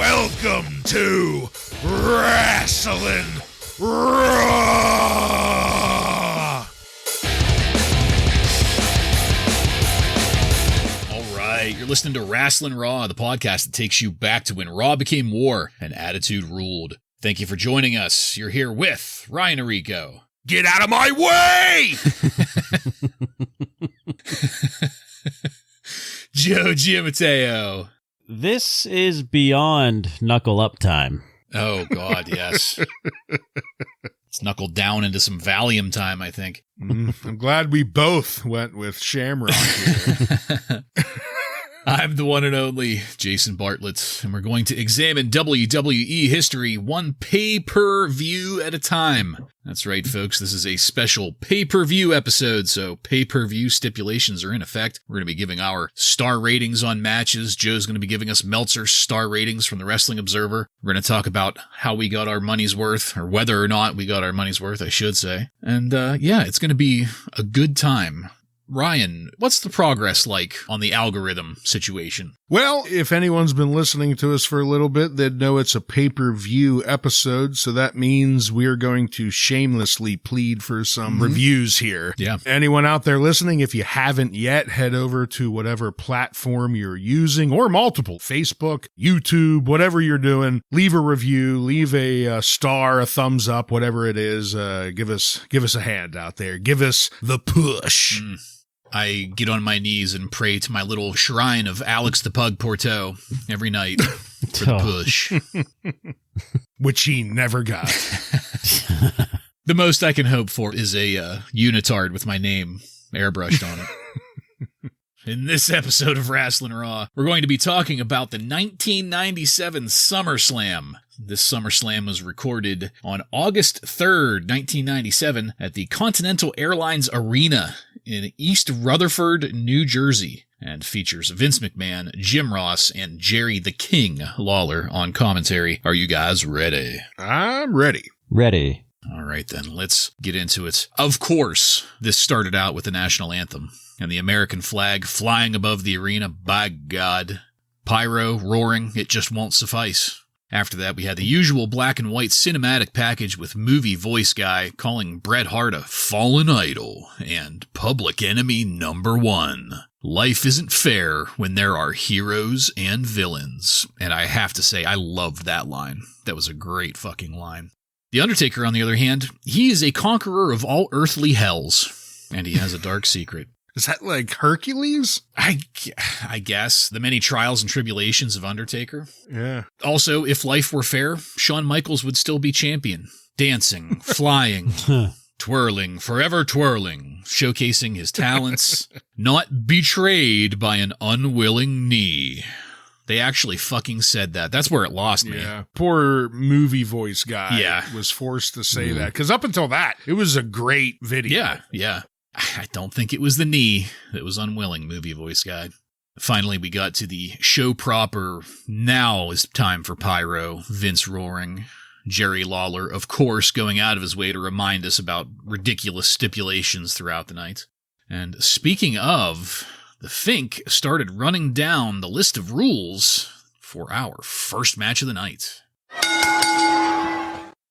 Welcome to Wrasslin Raw! All right, you're listening to Wrasslin Raw, the podcast that takes you back to when Raw became war and Attitude ruled. Thank you for joining us. You're here with Ryan Arico. Get out of my way! Joe Giammatteo. This is beyond knuckle up time. Oh, God, yes. It's knuckled down into some Valium time, I think. I'm glad we both went with Shamrock here. I'm the one and only Jason Bartlett, and we're going to examine WWE history one pay-per-view at a time. That's right, folks. This is a special pay-per-view episode, so pay-per-view stipulations are in effect. We're going to be giving our star ratings on matches. Joe's going to be giving us Meltzer's star ratings from the Wrestling Observer. We're going to talk about how we got our money's worth, or whether or not we got our money's worth, I should say. And yeah, it's going to be a good time. Ryan, what's the progress like on the algorithm situation? Well, if anyone's been listening to us for a little bit, they'd know it's a pay-per-view episode, so that means we're going to shamelessly plead for some reviews here. Yeah. Anyone out there listening, if you haven't yet, head over to whatever platform you're using, or multiple, Facebook, YouTube, whatever you're doing, leave a review, leave a star, a thumbs up, whatever it is. Give us a hand out there. Give us the push. I get on my knees and pray to my little shrine of Alex the Pug Porto every night for the push. Which he never got. The most I can hope for is a unitard with my name airbrushed on it. In this episode of Wrasslin Raw, we're going to be talking about the 1997 SummerSlam. This SummerSlam was recorded on August 3rd, 1997 at the Continental Airlines Arena in East Rutherford, New Jersey, and features Vince McMahon, Jim Ross, and Jerry the King Lawler on commentary. Are you guys ready? I'm ready. Ready. All right, then, let's get into it. Of course, this started out with the national anthem and the American flag flying above the arena. By God. Pyro, roaring, it just won't suffice. After that, we had the usual black and white cinematic package with movie voice guy calling Bret Hart a fallen idol and public enemy number one. Life isn't fair when there are heroes and villains. And I have to say, I loved that line. That was a great fucking line. The Undertaker, on the other hand, he is a conqueror of all earthly hells, and he has a dark secret. Is that like Hercules? I guess. The many trials and tribulations of Undertaker. Yeah. Also, if life were fair, Shawn Michaels would still be champion. Dancing, flying, twirling, forever twirling, showcasing his talents, not betrayed by an unwilling knee. They actually fucking said that. That's where it lost me. Yeah. Poor movie voice guy was forced to say that. Because up until that, it was a great video. Yeah. I don't think it was the knee that was unwilling, movie voice guy. Finally, we got to the show proper. Now is time for pyro. Vince roaring. Jerry Lawler, of course, going out of his way to remind us about ridiculous stipulations throughout the night. And speaking of, the Fink started running down the list of rules for our first match of the night.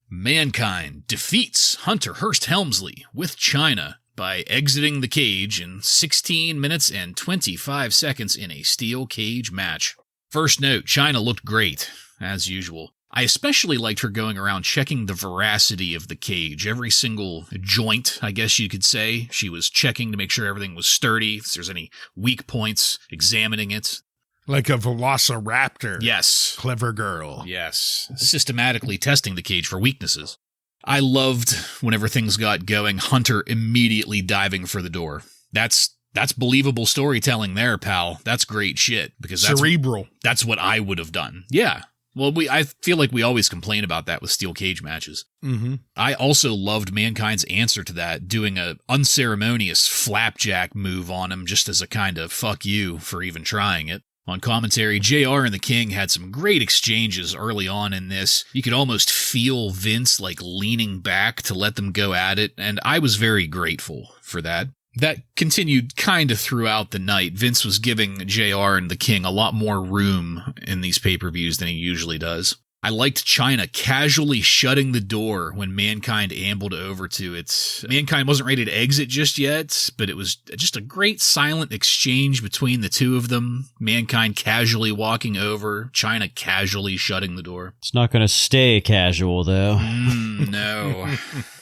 Mankind defeats Hunter Hearst Helmsley with Chyna by exiting the cage in 16 minutes and 25 seconds in a steel cage match. First note, Chyna looked great, as usual. I especially liked her going around checking the veracity of the cage. Every single joint, I guess you could say, she was checking to make sure everything was sturdy, if there's any weak points, examining it. Like a velociraptor. Yes. Clever girl. Yes. Systematically testing the cage for weaknesses. I loved, whenever things got going, Hunter immediately diving for the door. That's believable storytelling there, pal. That's great shit. Because that's cerebral. That's what I would have done. Yeah. Well, I feel like we always complain about that with steel cage matches. Mm-hmm. I also loved Mankind's answer to that, doing a unceremonious flapjack move on him just as a kind of fuck you for even trying it. On commentary, JR and the King had some great exchanges early on in this. You could almost feel Vince leaning back to let them go at it, and I was very grateful for that. That continued kind of throughout the night. Vince was giving JR and the King a lot more room in these pay-per-views than he usually does. I liked China casually shutting the door when Mankind ambled over to it. Mankind wasn't ready to exit just yet, but it was just a great silent exchange between the two of them. Mankind casually walking over, China casually shutting the door. It's not going to stay casual, though. No.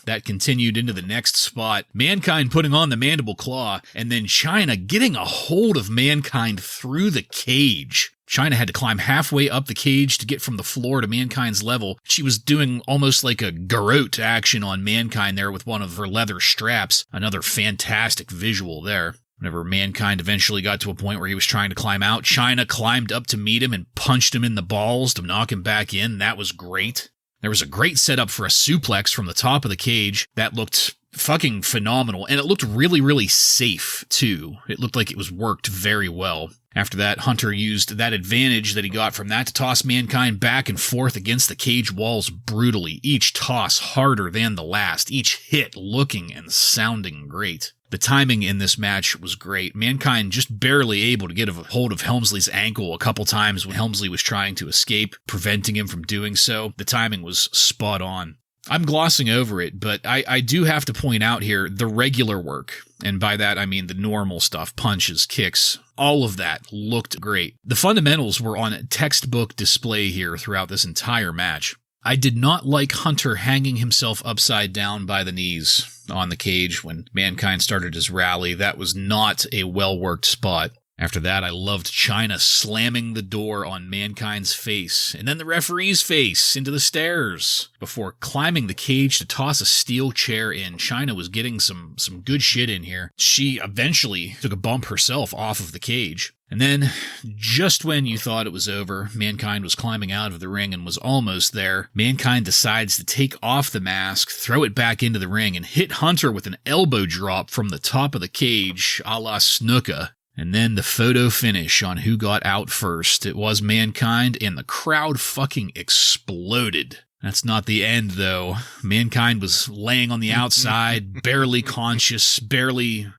That continued into the next spot. Mankind putting on the mandible claw, and then China getting a hold of Mankind through the cage. China had to climb halfway up the cage to get from the floor to Mankind's level. She was doing almost like a garrote action on Mankind there with one of her leather straps. Another fantastic visual there. Whenever Mankind eventually got to a point where he was trying to climb out, China climbed up to meet him and punched him in the balls to knock him back in. That was great. There was a great setup for a suplex from the top of the cage. That looked fucking phenomenal, and it looked really, really safe, too. It looked like it was worked very well. After that, Hunter used that advantage that he got from that to toss Mankind back and forth against the cage walls brutally, each toss harder than the last, each hit looking and sounding great. The timing in this match was great. Mankind just barely able to get a hold of Helmsley's ankle a couple times when Helmsley was trying to escape, preventing him from doing so. The timing was spot on. I'm glossing over it, but I do have to point out here the regular work. And by that, I mean the normal stuff, punches, kicks, all of that looked great. The fundamentals were on textbook display here throughout this entire match. I did not like Hunter hanging himself upside down by the knees on the cage when Mankind started his rally. That was not a well-worked spot. After that, I loved China slamming the door on Mankind's face, and then the referee's face into the stairs. Before climbing the cage to toss a steel chair in, China was getting some good shit in here. She eventually took a bump herself off of the cage. And then, just when you thought it was over, Mankind was climbing out of the ring and was almost there. Mankind decides to take off the mask, throw it back into the ring, and hit Hunter with an elbow drop from the top of the cage, a la Snuka. And then the photo finish on who got out first. It was Mankind, and the crowd fucking exploded. That's not the end, though. Mankind was laying on the outside, barely conscious, barely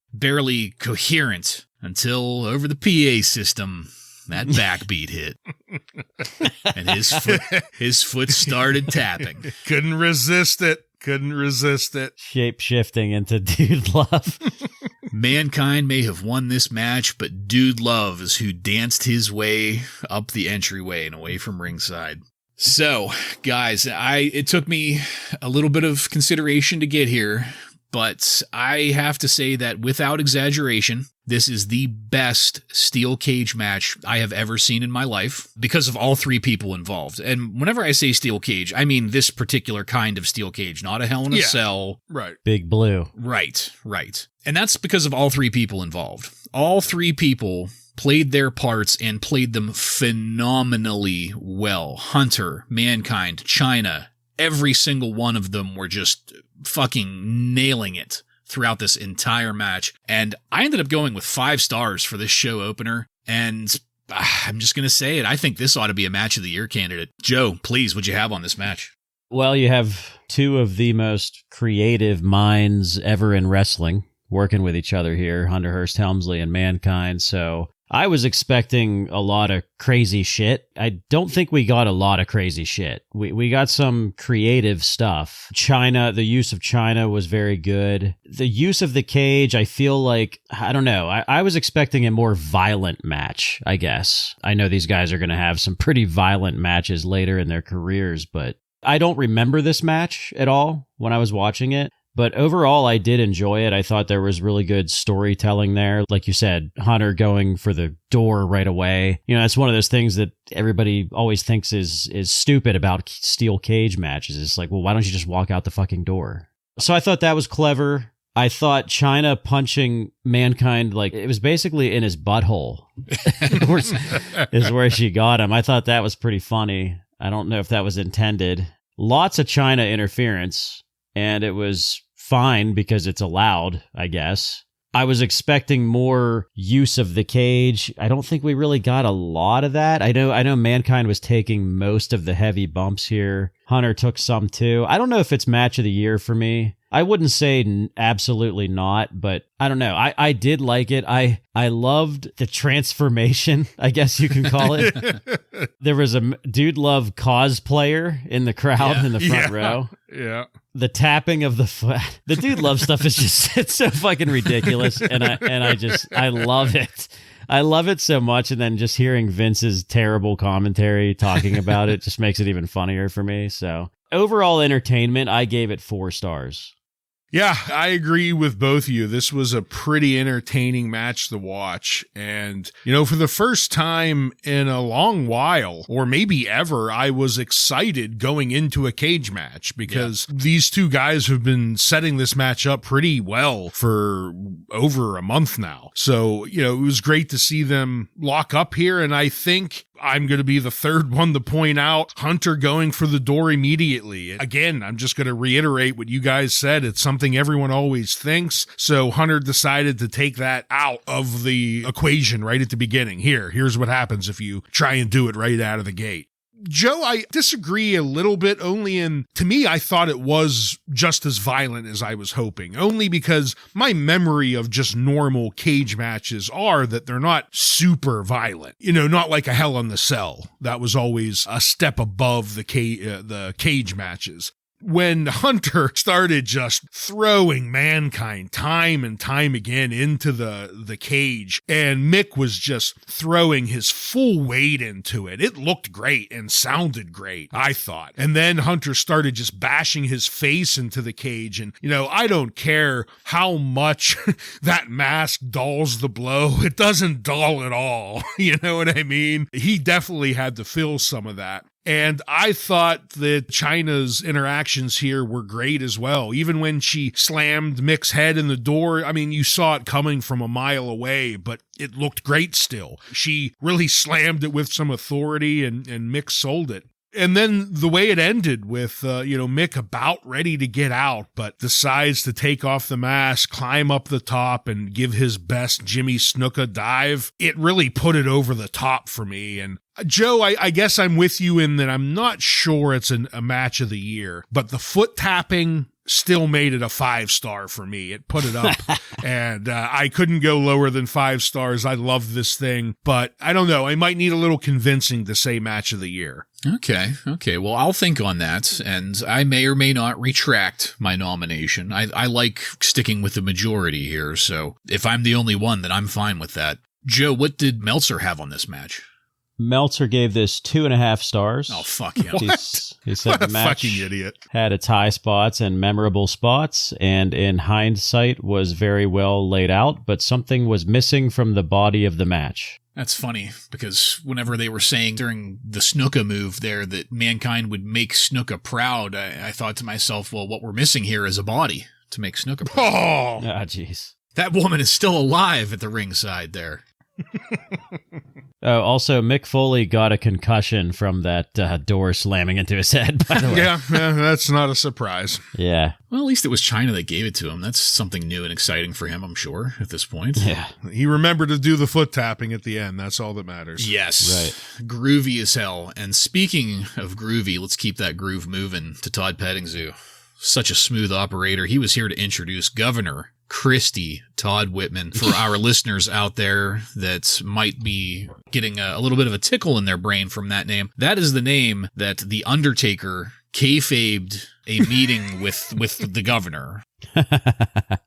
coherent, until over the PA system, that backbeat hit. And his foot started tapping. Couldn't resist it. Shape-shifting into Dude Love. Mankind may have won this match, but Dude Love is who danced his way up the entryway and away from ringside. So, guys, it took me a little bit of consideration to get here, but I have to say that without exaggeration, this is the best steel cage match I have ever seen in my life because of all three people involved. And whenever I say steel cage, I mean this particular kind of steel cage, not a Hell in a Cell. Right. Big Blue. Right. And that's because of all three people involved. All three people played their parts and played them phenomenally well. Hunter, Mankind, China, every single one of them were just fucking nailing it throughout this entire match. And I ended up going with 5 stars for this show opener. And I'm just going to say it. I think this ought to be a match of the year candidate. Joe, please, what'd you have on this match? Well, you have two of the most creative minds ever in wrestling working with each other here, Hearst Helmsley and Mankind. So I was expecting a lot of crazy shit. I don't think we got a lot of crazy shit. We got some creative stuff. China, the use of China was very good. The use of the cage, I feel like, I don't know. I was expecting a more violent match, I guess. I know these guys are going to have some pretty violent matches later in their careers, but I don't remember this match at all when I was watching it. But overall, I did enjoy it. I thought there was really good storytelling there. Like you said, Hunter going for the door right away. You know, it's one of those things that everybody always thinks is stupid about steel cage matches. It's like, well, why don't you just walk out the fucking door? So I thought that was clever. I thought China punching Mankind, like, it was basically in his butthole is where she got him. I thought that was pretty funny. I don't know if that was intended. Lots of China interference. And it was fine because it's allowed, I guess. I was expecting more use of the cage. I don't think we really got a lot of that. I know Mankind was taking most of the heavy bumps here. Hunter took some too. I don't know if it's match of the year for me. I wouldn't say absolutely not, but I don't know. I did like it. I loved the transformation, I guess you can call it. There was a Dude Love cosplayer in the crowd in the front row. Yeah. The tapping of the foot. The Dude Love stuff is just, it's so fucking ridiculous. And I love it. I love it so much. And then just hearing Vince's terrible commentary talking about it just makes it even funnier for me. So overall entertainment, I gave it 4 stars. Yeah, I agree with both of you. This was a pretty entertaining match to watch. And, for the first time in a long while, or maybe ever, I was excited going into a cage match because these two guys have been setting this match up pretty well for over a month now. So, it was great to see them lock up here. And I think I'm going to be the third one to point out Hunter going for the door immediately. Again, I'm just going to reiterate what you guys said. It's something everyone always thinks. So Hunter decided to take that out of the equation right at the beginning. Here's what happens if you try and do it right out of the gate. Joe, I disagree a little bit, to me, I thought it was just as violent as I was hoping, only because my memory of just normal cage matches are that they're not super violent, not like a Hell in the Cell. That was always a step above the cage matches. When Hunter started just throwing Mankind time and time again into the cage, and Mick was just throwing his full weight into it, it looked great and sounded great, I thought. And then Hunter started just bashing his face into the cage, and, I don't care how much that mask dulls the blow, it doesn't dull at all, you know what I mean? He definitely had to feel some of that. And I thought that Chyna's interactions here were great as well. Even when she slammed Mick's head in the door, I mean, you saw it coming from a mile away, but it looked great still. She really slammed it with some authority, and Mick sold it. And then the way it ended with, Mick about ready to get out, but decides to take off the mask, climb up the top, and give his best Jimmy Snuka dive. It really put it over the top for me. And Joe, I guess I'm with you in that I'm not sure it's a match of the year, but the foot tapping still made it a 5-star for me. It put it up, and I couldn't go lower than 5 stars. I love this thing, but I don't know. I might need a little convincing to say match of the year. Okay. Well, I'll think on that, and I may or may not retract my nomination. I like sticking with the majority here, so if I'm the only one, then I'm fine with that. Joe, what did Meltzer have on this match? Meltzer gave this 2.5 stars. Oh, fuck him. He said the match fucking idiot. Had its high spots and memorable spots, and in hindsight was very well laid out, but something was missing from the body of the match. That's funny, because whenever they were saying during the Snuka move there that Mankind would make Snuka proud, I thought to myself, well, what we're missing here is a body to make Snuka proud. Oh, jeez. That woman is still alive at the ringside there. Oh, also, Mick Foley got a concussion from that door slamming into his head, by the way. Yeah, that's not a surprise. Yeah. Well, at least it was Chyna that gave it to him. That's something new and exciting for him, I'm sure, at this point. Yeah. He remembered to do the foot tapping at the end. That's all that matters. Yes. Right. Groovy as hell. And speaking of groovy, let's keep that groove moving to Todd Pettingzoo. Such a smooth operator. He was here to introduce Governor Christy Todd Whitman for our listeners out there that might be getting a little bit of a tickle in their brain from that name. That is the name that The Undertaker kayfabed a meeting with the governor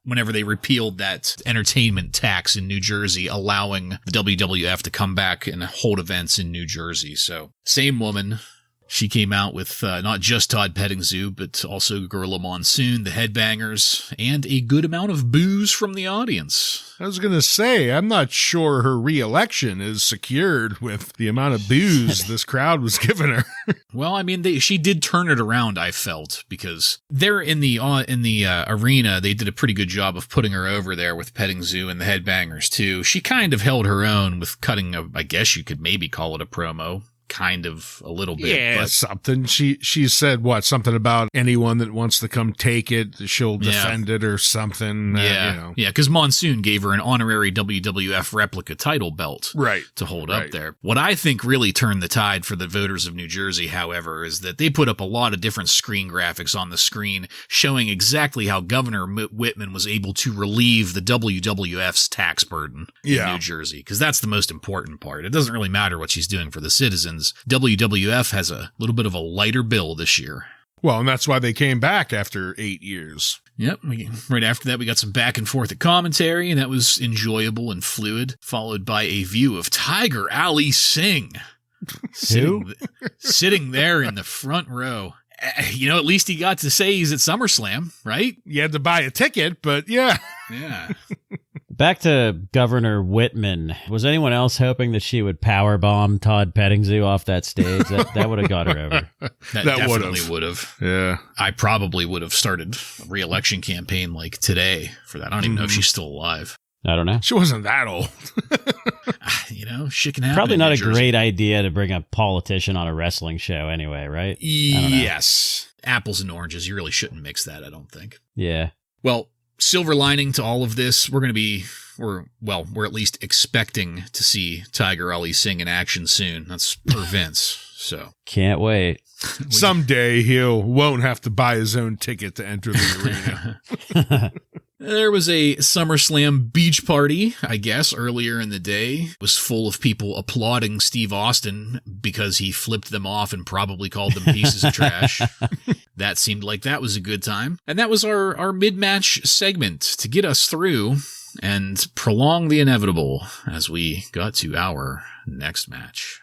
whenever they repealed that entertainment tax in New Jersey, allowing the WWF to come back and hold events in New Jersey. So same woman. She came out with not just Todd Pettingzoo, but also Gorilla Monsoon, the Headbangers, and a good amount of boos from the audience. I was going to say, I'm not sure her re-election is secured with the amount of boos this crowd was giving her. Well, I mean, she did turn it around, I felt, because there in the arena, they did a pretty good job of putting her over there with Pettingzoo and the Headbangers, too. She kind of held her own with cutting I guess you could maybe call it a promo. kind of a little bit. Yeah, but something. She said what? Something about anyone that wants to come take it, she'll defend it or something. Yeah, because Monsoon gave her an honorary WWF replica title belt to hold up there. What I think really turned the tide for the voters of New Jersey, however, is that they put up a lot of different screen graphics on the screen showing exactly how Governor Whitman was able to relieve the WWF's tax burden in New Jersey, because that's the most important part. It doesn't really matter what she's doing for the citizens. WWF has a little bit of a lighter bill this year. Well, and that's why they came back after 8 years. Yep. Right after that, we got some back and forth at commentary, and that was enjoyable and fluid, followed by a view of Tiger Ali Singh sitting there in the front row. At least he got to say he's at SummerSlam, right? You had to buy a ticket, but yeah. Yeah. Back to Governor Whitman. Was anyone else hoping that she would powerbomb Todd Pettingzoo off that stage? That would have got her over. That definitely would have. Yeah. I probably would have started a re-election campaign like today for that. I don't even know if she's still alive. I don't know. She wasn't that old. Shit can happen. Probably not a great idea to bring a politician on a wrestling show anyway, right? Yes. Apples and oranges. You really shouldn't mix that, I don't think. Yeah. Well, silver lining to all of this, we're at least expecting to see Tiger Ali Singh in action soon. That's per Vince. So can't wait. Someday won't have to buy his own ticket to enter the arena. There was a SummerSlam beach party, I guess, earlier in the day. It was full of people applauding Steve Austin because he flipped them off and probably called them pieces of trash. That seemed like that was a good time. And that was our mid-match segment to get us through and prolong the inevitable as we got to our next match.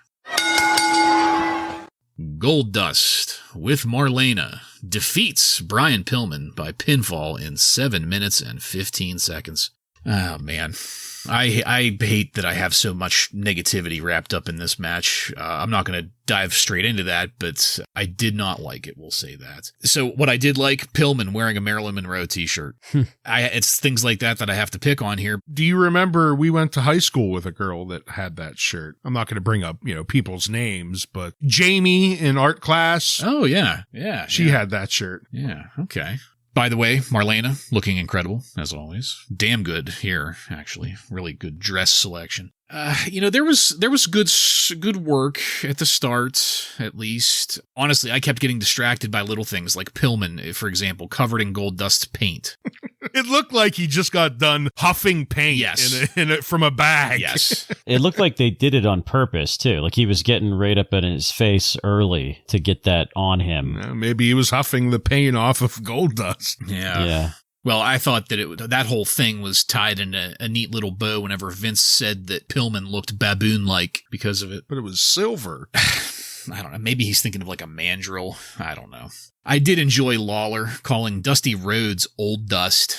Goldust with Marlena defeats Brian Pillman by pinfall in 7 minutes and 15 seconds. Oh, man. I hate that I have so much negativity wrapped up in this match. I'm not going to dive straight into that, but I did not like it, we'll say that. So what I did like, Pillman wearing a Marilyn Monroe t-shirt. It's things like that I have to pick on here. Do you remember we went to high school with a girl that had that shirt? I'm not going to bring up, people's names, but Jamie in art class. Oh, yeah. Yeah. She had that shirt. Yeah. Okay. By the way, Marlena, looking incredible, as always. Damn good here, actually. Really good dress selection. There was good work at the start, at least. Honestly, I kept getting distracted by little things like Pillman, for example, covered in Goldust paint. It looked like he just got done huffing paint from a bag. Yes. It looked like they did it on purpose, too. Like he was getting right up in his face early to get that on him. Maybe he was huffing the paint off of Goldust. Yeah. Well, I thought that that whole thing was tied in a neat little bow whenever Vince said that Pillman looked baboon-like because of it. But it was silver. I don't know. Maybe he's thinking of like a mandrill. I don't know. I did enjoy Lawler calling Dusty Rhodes Old Dust.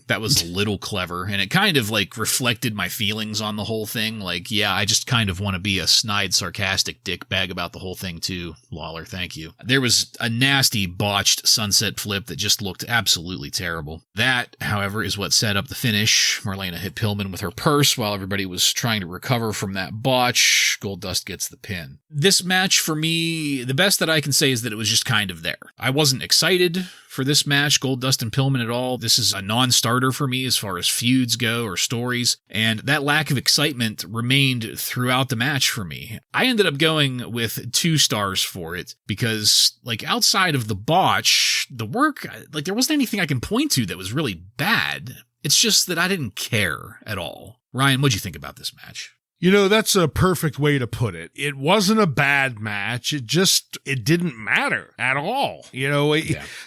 That was a little clever, and it kind of like reflected my feelings on the whole thing. Like, yeah, I just kind of want to be a snide, sarcastic dickbag about the whole thing too, Lawler. Thank you. There was a nasty botched sunset flip that just looked absolutely terrible. That, however, is what set up the finish. Marlena hit Pillman with her purse while everybody was trying to recover from that botch. Goldust gets the pin. This match, for me, the best that I can say is that it was just kind of there. I wasn't excited for this match, Goldust and Pillman, at all. This is a non-starter for me as far as feuds go or stories, and that lack of excitement remained throughout the match for me. I ended up going with 2 stars for it because, like, outside of the botch, the work, like, there wasn't anything I can point to that was really bad. It's just that I didn't care at all. Ryan, what'd you think about this match? That's a perfect way to put it. It wasn't a bad match. It didn't matter at all.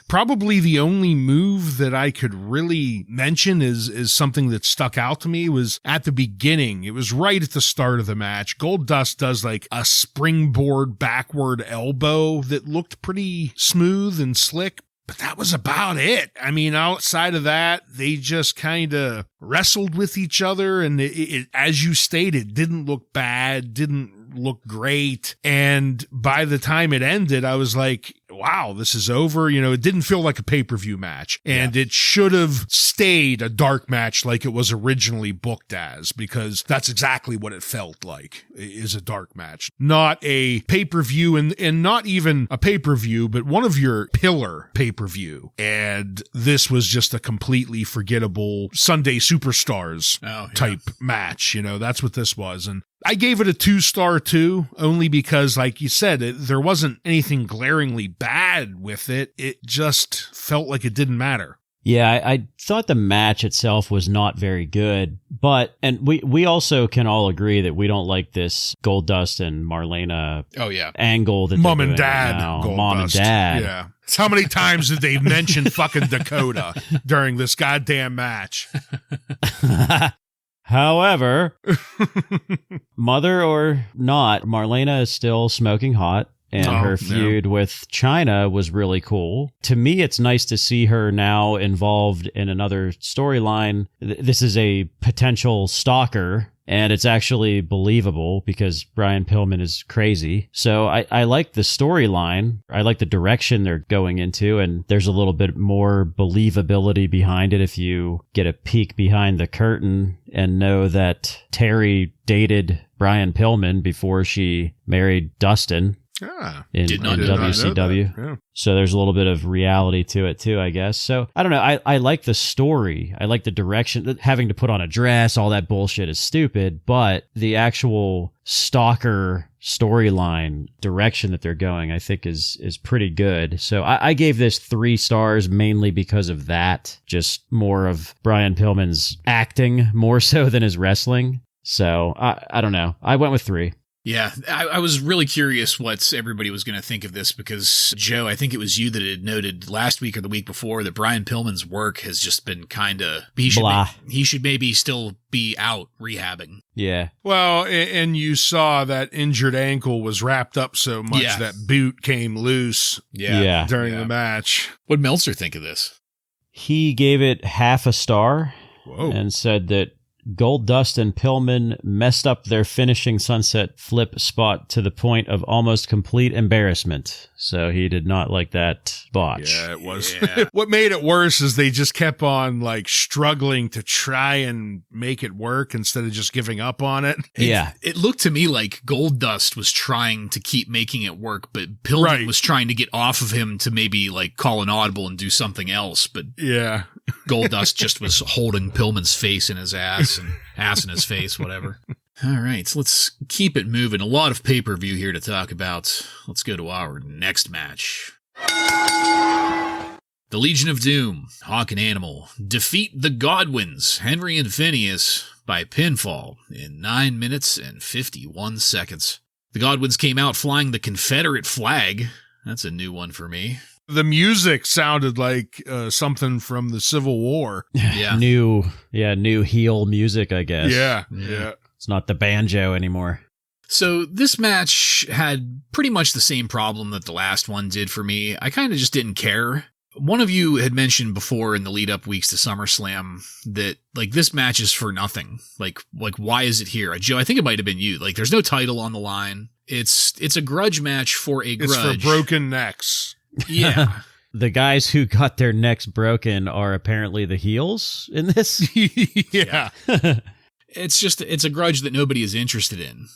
Probably the only move that I could really mention is something that stuck out to me was at the beginning. It was right at the start of the match. Goldust does like a springboard backward elbow that looked pretty smooth and slick. But that was about it. I mean, outside of that, they just kind of wrestled with each other. And it, as you stated, didn't look bad, didn't look great. And by the time it ended, I was like, well, wow, this is over. It didn't feel like a pay-per-view match, and it should have stayed a dark match like it was originally booked as, because that's exactly what it felt like, is a dark match. Not a pay-per-view, and not even a pay-per-view, but one of your pillar pay-per-view. And this was just a completely forgettable Sunday Superstars type match. That's what this was. And I gave it a 2-star too, only because, like you said, there wasn't anything glaringly bad with it. It just felt like it didn't matter. Yeah, I thought the match itself was not very good, and we also can all agree that we don't like this Goldust and Marlena angle that Mom and Dad. Right, Mom and Dad. Yeah. How many times did they mention fucking Dakota during this goddamn match? However, mother or not, Marlena is still smoking hot. And her feud with China was really cool. To me, it's nice to see her now involved in another storyline. This is a potential stalker, and it's actually believable because Brian Pillman is crazy. So I like the storyline. I like the direction they're going into, and there's a little bit more believability behind it if you get a peek behind the curtain and know that Terry dated Brian Pillman before she married Dustin. In WCW. Yeah. So there's a little bit of reality to it too, I guess. So I don't know. I like the story. I like the direction. Having to put on a dress, all that bullshit is stupid, but the actual stalker storyline direction that they're going, I think is pretty good. So I gave this 3 stars mainly because of that. Just more of Brian Pillman's acting more so than his wrestling. So I don't know. I went with 3. Yeah, I was really curious what everybody was going to think of this because, Joe, I think it was you that had noted last week or the week before that Brian Pillman's work has just been kind of... He should maybe still be out rehabbing. Yeah. Well, and you saw that injured ankle was wrapped up so much that boot came loose during the match. What'd Meltzer think of this? He gave it half a star and said that Goldust and Pillman messed up their finishing sunset flip spot to the point of almost complete embarrassment. So he did not like that botch. Yeah, it was. Yeah. What made it worse is they just kept on struggling to try and make it work instead of just giving up on it. It looked to me like Goldust was trying to keep making it work, but Pillman was trying to get off of him to maybe call an audible and do something else. But Goldust just was holding Pillman's face in his ass and ass in his face, whatever. All right, so let's keep it moving. A lot of pay-per-view here to talk about. Let's go to our next match. The Legion of Doom, Hawk and Animal, defeat the Godwins, Henry and Phineas, by pinfall in 9 minutes and 51 seconds. The Godwins came out flying the Confederate flag. That's a new one for me. The music sounded like something from the Civil War. Yeah. New heel music, I guess. Yeah. It's not the banjo anymore. So this match had pretty much the same problem that the last one did for me. I kind of just didn't care. One of you had mentioned before in the lead-up weeks to SummerSlam that, this match is for nothing. Why is it here? Joe, I think it might have been you. There's no title on the line. It's a grudge match for a grudge. It's for broken necks. Yeah. The guys who got their necks broken are apparently the heels in this? Yeah. It's a grudge that nobody is interested in.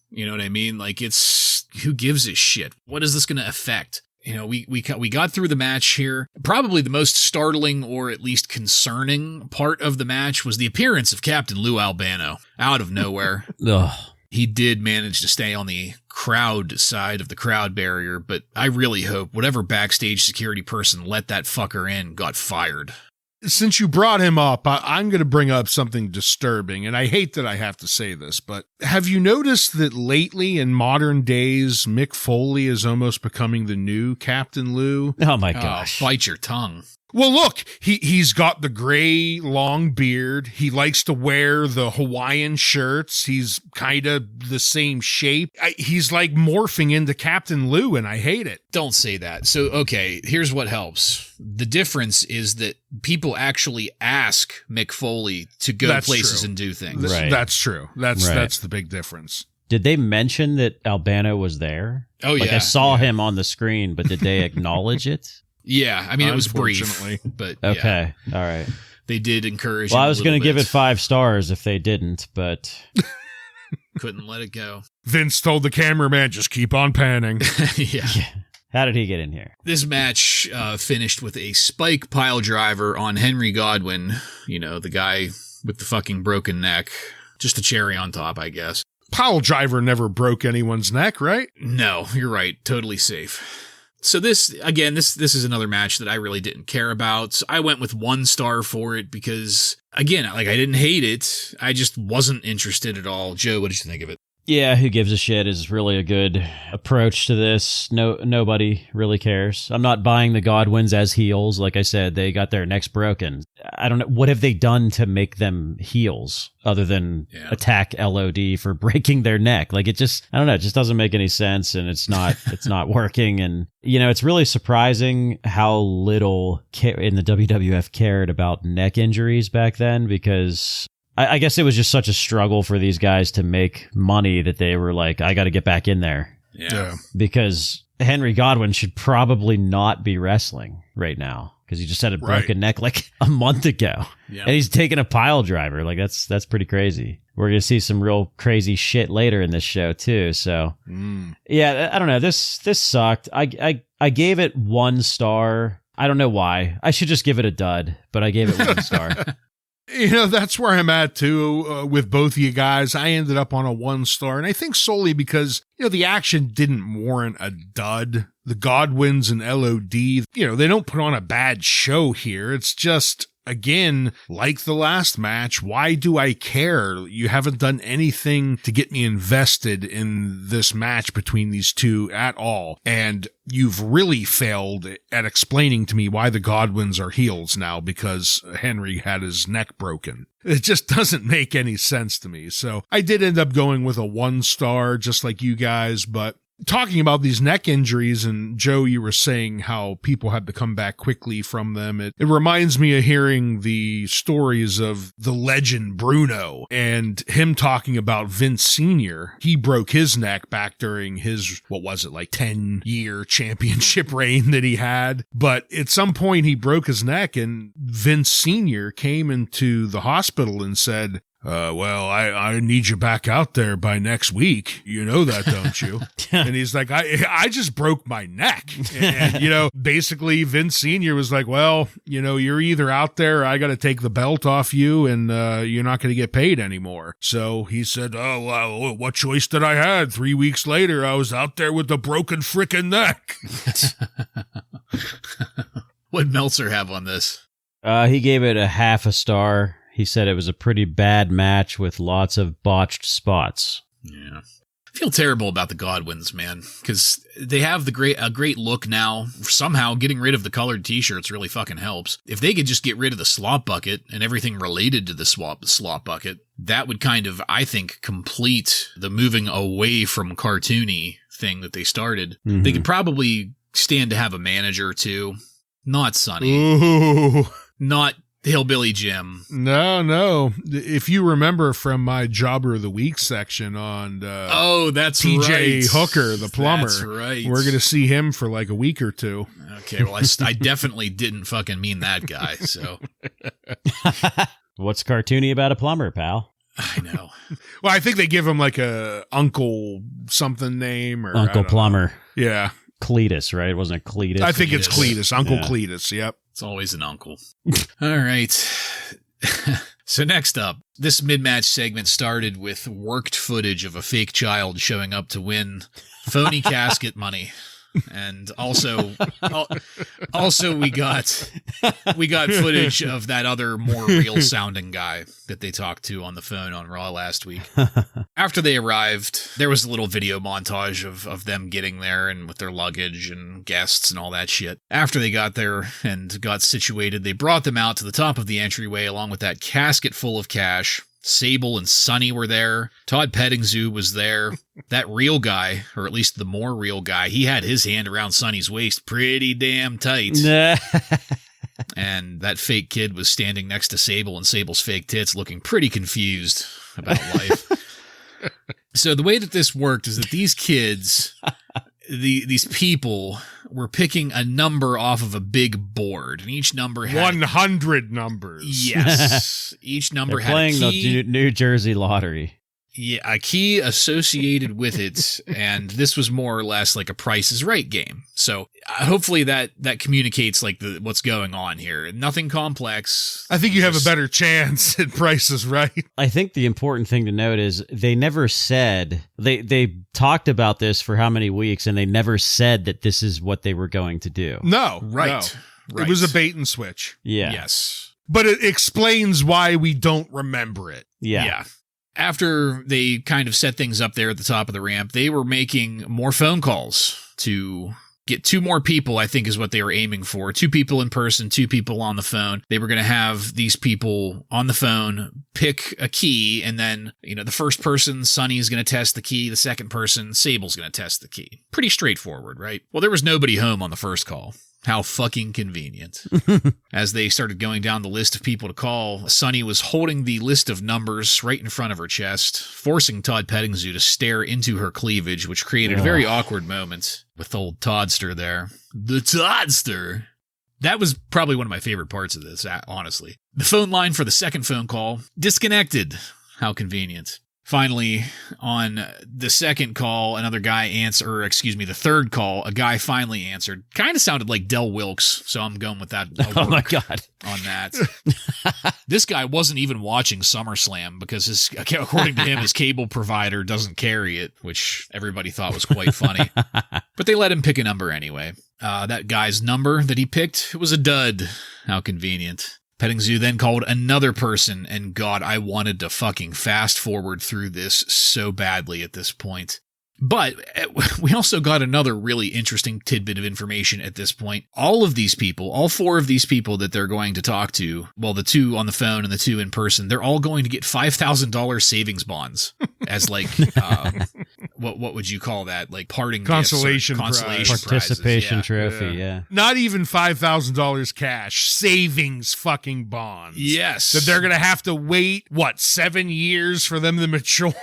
You know what I mean? It's who gives a shit? What is this going to affect? We got through the match here. Probably the most startling or at least concerning part of the match was the appearance of Captain Lou Albano out of nowhere. Ugh. He did manage to stay on the crowd side of the crowd barrier, but I really hope whatever backstage security person let that fucker in got fired. Since you brought him up, I'm going to bring up something disturbing, and I hate that I have to say this, but have you noticed that lately in modern days, Mick Foley is almost becoming the new Captain Lou? Oh my gosh. Bite your tongue. Well, look, he's got the gray, long beard. He likes to wear the Hawaiian shirts. He's kind of the same shape. He's morphing into Captain Lou, and I hate it. Don't say that. So, okay, here's what helps. The difference is that people actually ask Mick Foley to go places and do things. Right. That's true. That's the big difference. Did they mention that Albano was there? Oh, yeah. Like I saw him on the screen, but did they acknowledge it? Yeah, I mean, it was brief, but okay, all right. They did encourage. Well, I was going to give it 5 stars if they didn't, but couldn't let it go. Vince told the cameraman, just keep on panning. Yeah. How did he get in here? This match finished with a spike pile driver on Henry Godwinn, the guy with the fucking broken neck. Just a cherry on top, I guess. Pile driver never broke anyone's neck, right? No, you're right. Totally safe. So this is another match that I really didn't care about. I went with 1 star for it because, again, I didn't hate it. I just wasn't interested at all. Joe, what did you think of it? Yeah, who gives a shit is really a good approach to this. Nobody really cares. I'm not buying the Godwins as heels. Like I said, they got their necks broken. I don't know. What have they done to make them heels other than attack LOD for breaking their neck? Like, I don't know. It just doesn't make any sense, and it's not working. And, it's really surprising how little in the WWF cared about neck injuries back then, because I guess it was just such a struggle for these guys to make money that they were like, I got to get back in there. Yeah. Because Henry Godwinn should probably not be wrestling right now because he just had a broken neck like a month ago. Yeah. And he's taking a pile driver. Like, that's pretty crazy. We're going to see some real crazy shit later in this show, too. So, yeah, I don't know. This sucked. I gave it 1 star. I don't know why. I should just give it a dud, but I gave it 1 star. That's where I'm at, too, with both of you guys. I ended up on a 1 star, and I think solely because, the action didn't warrant a dud. The Godwins and LOD, they don't put on a bad show here. It's just, again, like the last match, why do I care? You haven't done anything to get me invested in this match between these two at all. And you've really failed at explaining to me why the Godwins are heels now because Henry had his neck broken. It just doesn't make any sense to me. So I did end up going with a 1 star, just like you guys, but talking about these neck injuries, and Joe, you were saying how people had to come back quickly from them. It reminds me of hearing the stories of the legend Bruno and him talking about Vince Sr. He broke his neck back during his, 10-year championship reign that he had. But at some point he broke his neck and Vince Sr. came into the hospital and said, I need you back out there by next week. You know that, don't you? And he's like, I just broke my neck. And, basically Vince Sr. was like, you're either out there or I got to take the belt off you and you're not going to get paid anymore. So he said, what choice did I have? 3 weeks later, I was out there with the broken frickin' neck. What'd Meltzer have on this? He gave it a 0.5 star. He said it was a pretty bad match with lots of botched spots. Yeah. I feel terrible about the Godwins, man, because they have a great look now. Somehow getting rid of the colored t-shirts really fucking helps. If they could just get rid of the slop bucket and everything related to the slop bucket, that would kind of, I think, complete the moving away from cartoony thing that they started. Mm-hmm. They could probably stand to have a manager too. Not Sonny. Ooh. Not Hillbilly Jim. No. If you remember from my Jobber of the Week section on that's TJ right. Hooker, the plumber. That's right. We're going to see him for like a week or two. Okay, well, I definitely didn't fucking mean that guy, so. What's cartoony about a plumber, pal? I know. Well, I think they give him like a Uncle something name. Or Uncle Plumber. Know. Yeah. Cletus, right? Wasn't it Cletus? I think it's Cletus. Uncle Cletus, yep. It's always an uncle. All right. So next up, this mid-match segment started with worked footage of a fake child showing up to win phony casket money. And also we got footage of that other more real sounding guy that they talked to on the phone on Raw last week. After they arrived, there was a little video montage of them getting there and with their luggage and guests and all that shit. After they got there and got situated, they brought them out to the top of the entryway along with that casket full of cash. Sable and Sonny were there. Todd Pettingzoo was there. That real guy, or at least the more real guy, he had his hand around Sonny's waist pretty damn tight. And that fake kid was standing next to Sable and Sable's fake tits looking pretty confused about life. So the way that this worked is that these kids, these people were picking a number off of a big board, and each number had 100 numbers. Yes. Each number They're had playing a key. the New Jersey lottery. Yeah, a key associated with it, and this was more or less like a Price is Right game. So hopefully that communicates like what's going on here. Nothing complex. I think you have a better chance at Price is Right. I think the important thing to note is they never said, they talked about this for how many weeks, and they never said that this is what they were going to do. No. Right. It was a bait and switch. Yeah. Yes. But it explains why we don't remember it. Yeah. After they kind of set things up there at the top of the ramp, they were making more phone calls to get 2 more people, I think is what they were aiming for. 2 people in person, 2 people on the phone. They were going to have these people on the phone pick a key, and then, the first person, Sonny, is going to test the key. The second person, Sable's going to test the key. Pretty straightforward, right? Well, there was nobody home on the first call. How fucking convenient. As they started going down the list of people to call, Sonny was holding the list of numbers right in front of her chest, forcing Todd Pettingzoo to stare into her cleavage, which created a very awkward moment with old Toddster there. The Toddster! That was probably one of my favorite parts of this, honestly. The phone line for the second phone call, disconnected. How convenient. Finally, on the second call, the third call, a guy finally answered. Kind of sounded like Del Wilkes, so I'm going with that. Oh my God. On that. This guy wasn't even watching SummerSlam because according to him, his cable provider doesn't carry it, which everybody thought was quite funny. But they let him pick a number anyway. That guy's number that he picked was a dud. How convenient. Pettingzoo then called another person, and God, I wanted to fucking fast forward through this so badly at this point. But we also got another really interesting tidbit of information at this point. All 4 of these people that they're going to talk to, well, the 2 on the phone and the 2 in person, they're all going to get $5,000 savings bonds as like, what would you call that? Like parting consolation gifts, participation trophy. Yeah. Not even $5,000 cash, savings fucking bonds. Yes. That they're going to have to wait, 7 years for them to mature?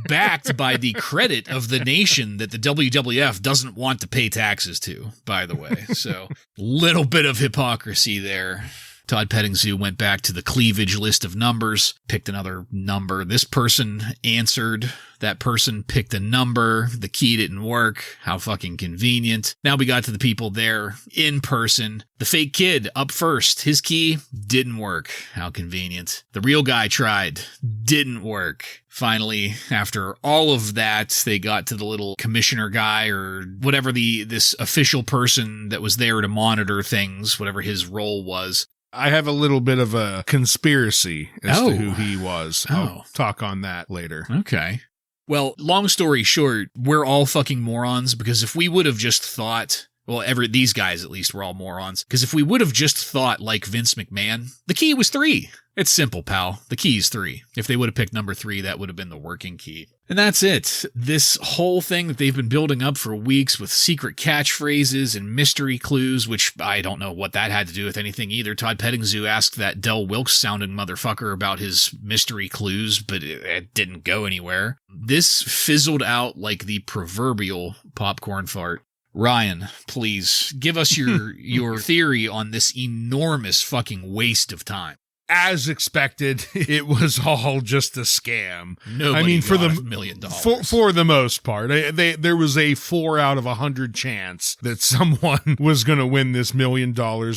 Backed by the credit of the nation that the WWF doesn't want to pay taxes to, by the way. So, little bit of hypocrisy there. Todd Pettingzoo went back to the cleavage list of numbers, picked another number. This person answered. That person picked a number. The key didn't work. How fucking convenient. Now we got to the people there in person. The fake kid up first. His key didn't work. How convenient. The real guy tried. Didn't work. Finally, after all of that, they got to the little commissioner guy or whatever this official person that was there to monitor things, whatever his role was. I have a little bit of a conspiracy as to who he was. I'll talk on that later. Okay. Well, long story short, we're all fucking morons because if we would have just thought, these guys at least were all morons, because if we would have just thought like Vince McMahon, the key was 3. It's simple, pal. The key is 3. If they would have picked number 3, that would have been the working key. And that's it. This whole thing that they've been building up for weeks with secret catchphrases and mystery clues, which I don't know what that had to do with anything either. Todd Pettingzoo asked that Del Wilkes-sounding motherfucker about his mystery clues, but it didn't go anywhere. This fizzled out like the proverbial popcorn fart. Ryan, please give us your theory on this enormous fucking waste of time. As expected, it was all just a scam. Nobody got $1 million. For the most part. There was a 4 out of 100 chance that someone was going to win this $1 million,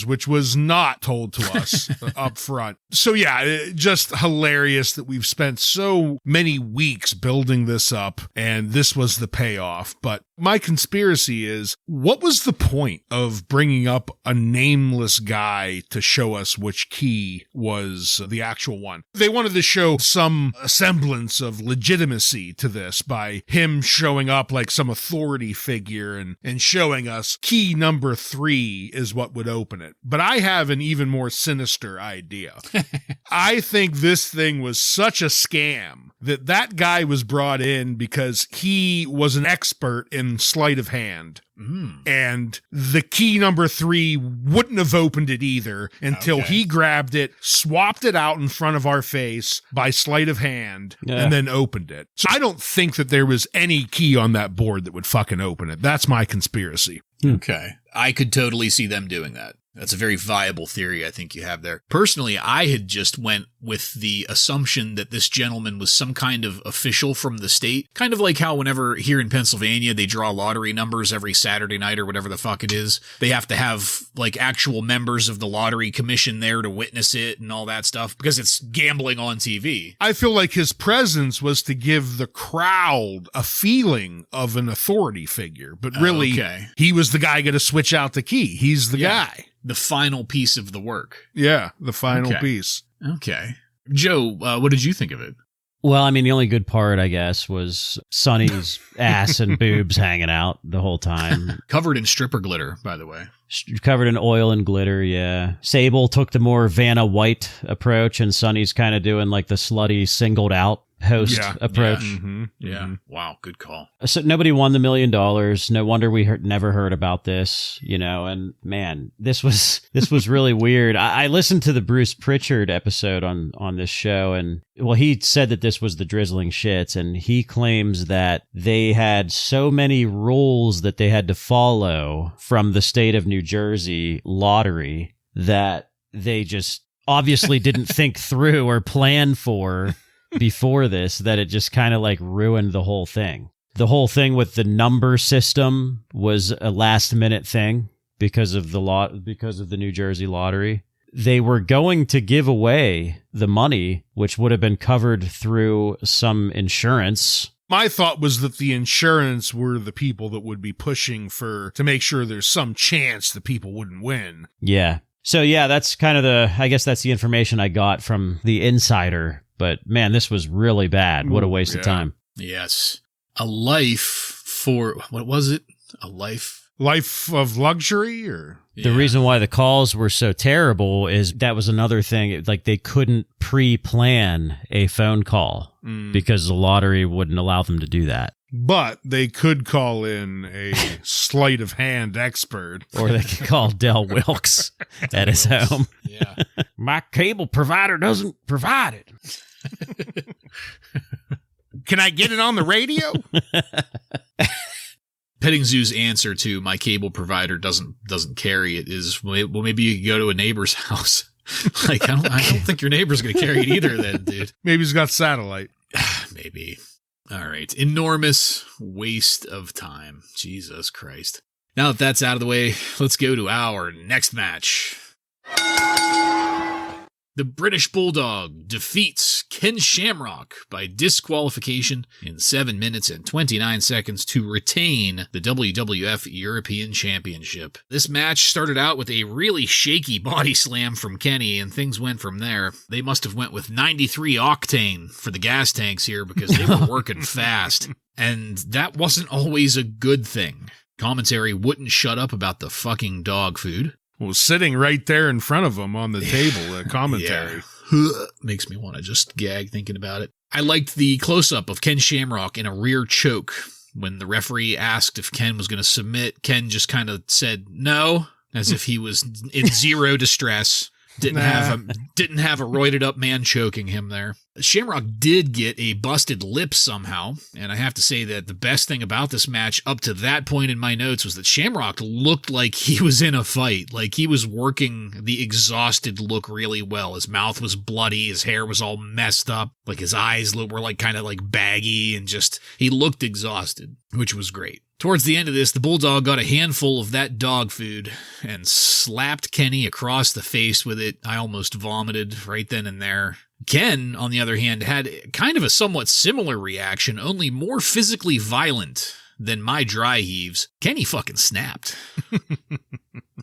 which was not told to us up front. So yeah, just hilarious that we've spent so many weeks building this up, and this was the payoff. But my conspiracy is, what was the point of bringing up a nameless guy to show us which key was the actual one? They wanted to show some semblance of legitimacy to this by him showing up like some authority figure and showing us key number 3 is what would open it. But I have an even more sinister idea. I think this thing was such a scam that guy was brought in because he was an expert in sleight of hand. And the key number 3 wouldn't have opened it either until he grabbed it, swapped it out in front of our face by sleight of hand, and then opened it. So I don't think that there was any key on that board that would fucking open it. That's my conspiracy. Okay. I could totally see them doing that. That's a very viable theory I think you have there. Personally, I had just went with the assumption that this gentleman was some kind of official from the state. Kind of like how whenever here in Pennsylvania, they draw lottery numbers every Saturday night or whatever the fuck it is. They have to have like actual members of the lottery commission there to witness it and all that stuff because it's gambling on TV. I feel like his presence was to give the crowd a feeling of an authority figure, but really he was the guy going to switch out the key. He's the guy. The final piece of the work. Yeah, the final piece. Okay. Joe, what did you think of it? Well, I mean, the only good part, I guess, was Sonny's ass and boobs hanging out the whole time. Covered in stripper glitter, by the way. Covered in oil and glitter, yeah. Sable took the more Vanna White approach, and Sonny's kind of doing like the slutty singled out host approach. Wow, good call. So nobody won the $1 million. No wonder we never heard about this, you know. And man, this was really weird. I listened to the Bruce Pritchard episode on this show, and well, he said that this was the drizzling shits, and he claims that they had so many rules that they had to follow from the state of New Jersey lottery that they just obviously didn't think through or plan for before this, that it just kind of like ruined the whole thing. The whole thing with the number system was a last minute thing because of the New Jersey lottery. They were going to give away the money, which would have been covered through some insurance. My thought was that the insurance were the people that would be pushing to make sure there's some chance the people wouldn't win. Yeah. So yeah, that's kind of I guess that's the information I got from the insider. But man, this was really bad. What a waste of time. Yes. A life for, what was it? A life? Life of luxury? Or the reason why the calls were so terrible is that was another thing. Like they couldn't pre-plan a phone call because the lottery wouldn't allow them to do that. But they could call in a sleight of hand expert. Or they could call Del Wilkes at his home. Yeah. My cable provider doesn't provide it. Can I get it on the radio? Petting Zoo's answer to my cable provider doesn't carry it is, well, maybe you could go to a neighbor's house. Like, I don't think your neighbor's going to carry it either then, dude. Maybe he's got satellite. Maybe. All right. Enormous waste of time. Jesus Christ. Now that that's out of the way, let's go to our next match. The British Bulldog defeats Ken Shamrock by disqualification in 7 minutes and 29 seconds to retain the WWF European Championship. This match started out with a really shaky body slam from Kenny, and things went from there. They must have went with 93 octane for the gas tanks here because they were working fast, and that wasn't always a good thing. Commentary wouldn't shut up about the fucking dog food. Well, sitting right there in front of him on the table, the commentary. Yeah. Makes me want to just gag thinking about it. I liked the close-up of Ken Shamrock in a rear choke. When the referee asked if Ken was going to submit, Ken just kind of said no, as if he was in zero distress. Didn't have a roided up man choking him there. Shamrock did get a busted lip somehow, and I have to say that the best thing about this match up to that point in my notes was that Shamrock looked like he was in a fight, like he was working the exhausted look really well. His mouth was bloody, his hair was all messed up, like his eyes were like kind of like baggy, and just he looked exhausted, which was great. Towards the end of this, the Bulldog got a handful of that dog food and slapped Kenny across the face with it. I almost vomited right then and there. Ken, on the other hand, had kind of a somewhat similar reaction, only more physically violent than my dry heaves. Kenny fucking snapped.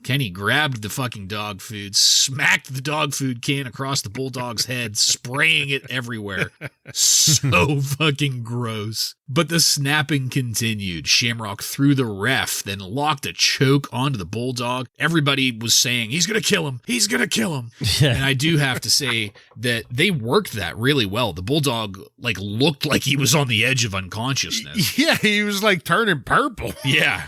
Kenny grabbed the fucking dog food, smacked the dog food can across the Bulldog's head, spraying it everywhere. So fucking gross. But the snapping continued. Shamrock threw the ref, then locked a choke onto the Bulldog. Everybody was saying, he's going to kill him. He's going to kill him. And I do have to say that they worked that really well. The Bulldog looked like he was on the edge of unconsciousness. Yeah, he was turning purple. Yeah.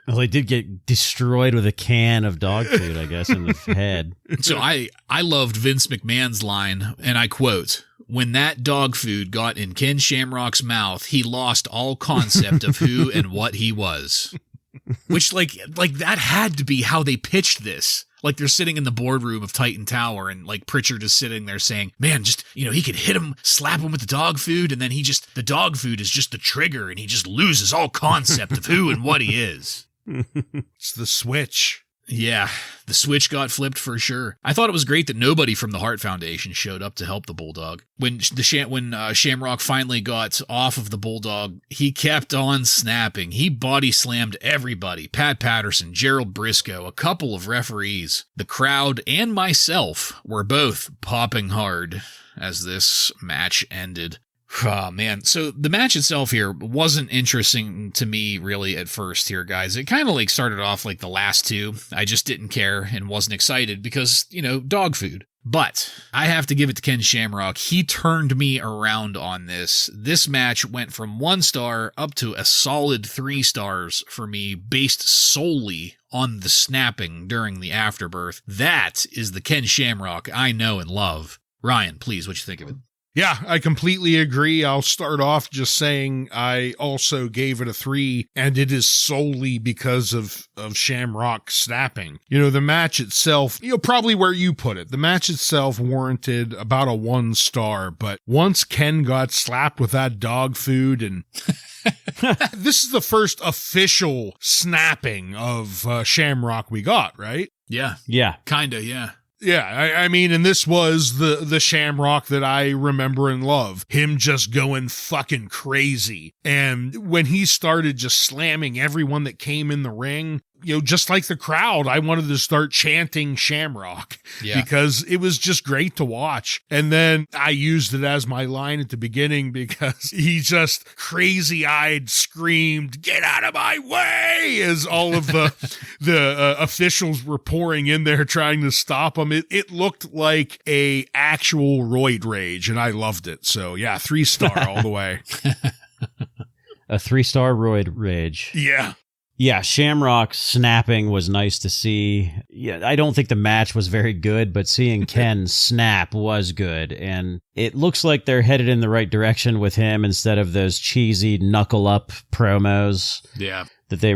Well, he did get destroyed with a can of dog food, I guess, in the head. So I loved Vince McMahon's line, and I quote, "When that dog food got in Ken Shamrock's mouth, he lost all concept of who and what he was." Which, that had to be how they pitched this. They're sitting in the boardroom of Titan Tower, and Pritchard is sitting there saying, man, just, he could hit him, slap him with the dog food, and then the dog food is just the trigger, and he just loses all concept of who and what he is. It's the switch. Yeah, the switch got flipped for sure. I thought it was great that nobody from the Hart Foundation showed up to help the Bulldog. When Shamrock finally got off of the Bulldog, he kept on snapping. He body slammed everybody. Pat Patterson, Gerald Briscoe, a couple of referees. The crowd and myself were both popping hard as this match ended. Oh, man. So the match itself here wasn't interesting to me really at first here, guys. It kind of started off like the last two. I just didn't care and wasn't excited because, dog food. But I have to give it to Ken Shamrock. He turned me around on this. This match went from 1 star up to a solid 3 stars for me based solely on the snapping during the afterbirth. That is the Ken Shamrock I know and love. Ryan, please, what you think of it? Yeah, I completely agree. I'll start off just saying I also gave it a 3, and it is solely because of Shamrock snapping. The match itself, probably where you put it, the match itself warranted about a 1 star, but once Ken got slapped with that dog food, and this is the first official snapping of Shamrock we got, right? Yeah. Yeah. Kinda, yeah. Yeah, I mean, and this was the Shamrock that I remember and love. Him just going fucking crazy. And when he started just slamming everyone that came in the ring, just like the crowd, I wanted to start chanting Shamrock because it was just great to watch. And then I used it as my line at the beginning because he just crazy-eyed screamed, "Get out of my way!" as all of the officials were pouring in there trying to stop him. It looked like a actual roid rage, and I loved it. So yeah, 3 star all the way. A 3-star roid rage. Yeah. Yeah, Shamrock snapping was nice to see. Yeah, I don't think the match was very good, but seeing Ken snap was good. And it looks like they're headed in the right direction with him instead of those cheesy knuckle up promos. Yeah. That they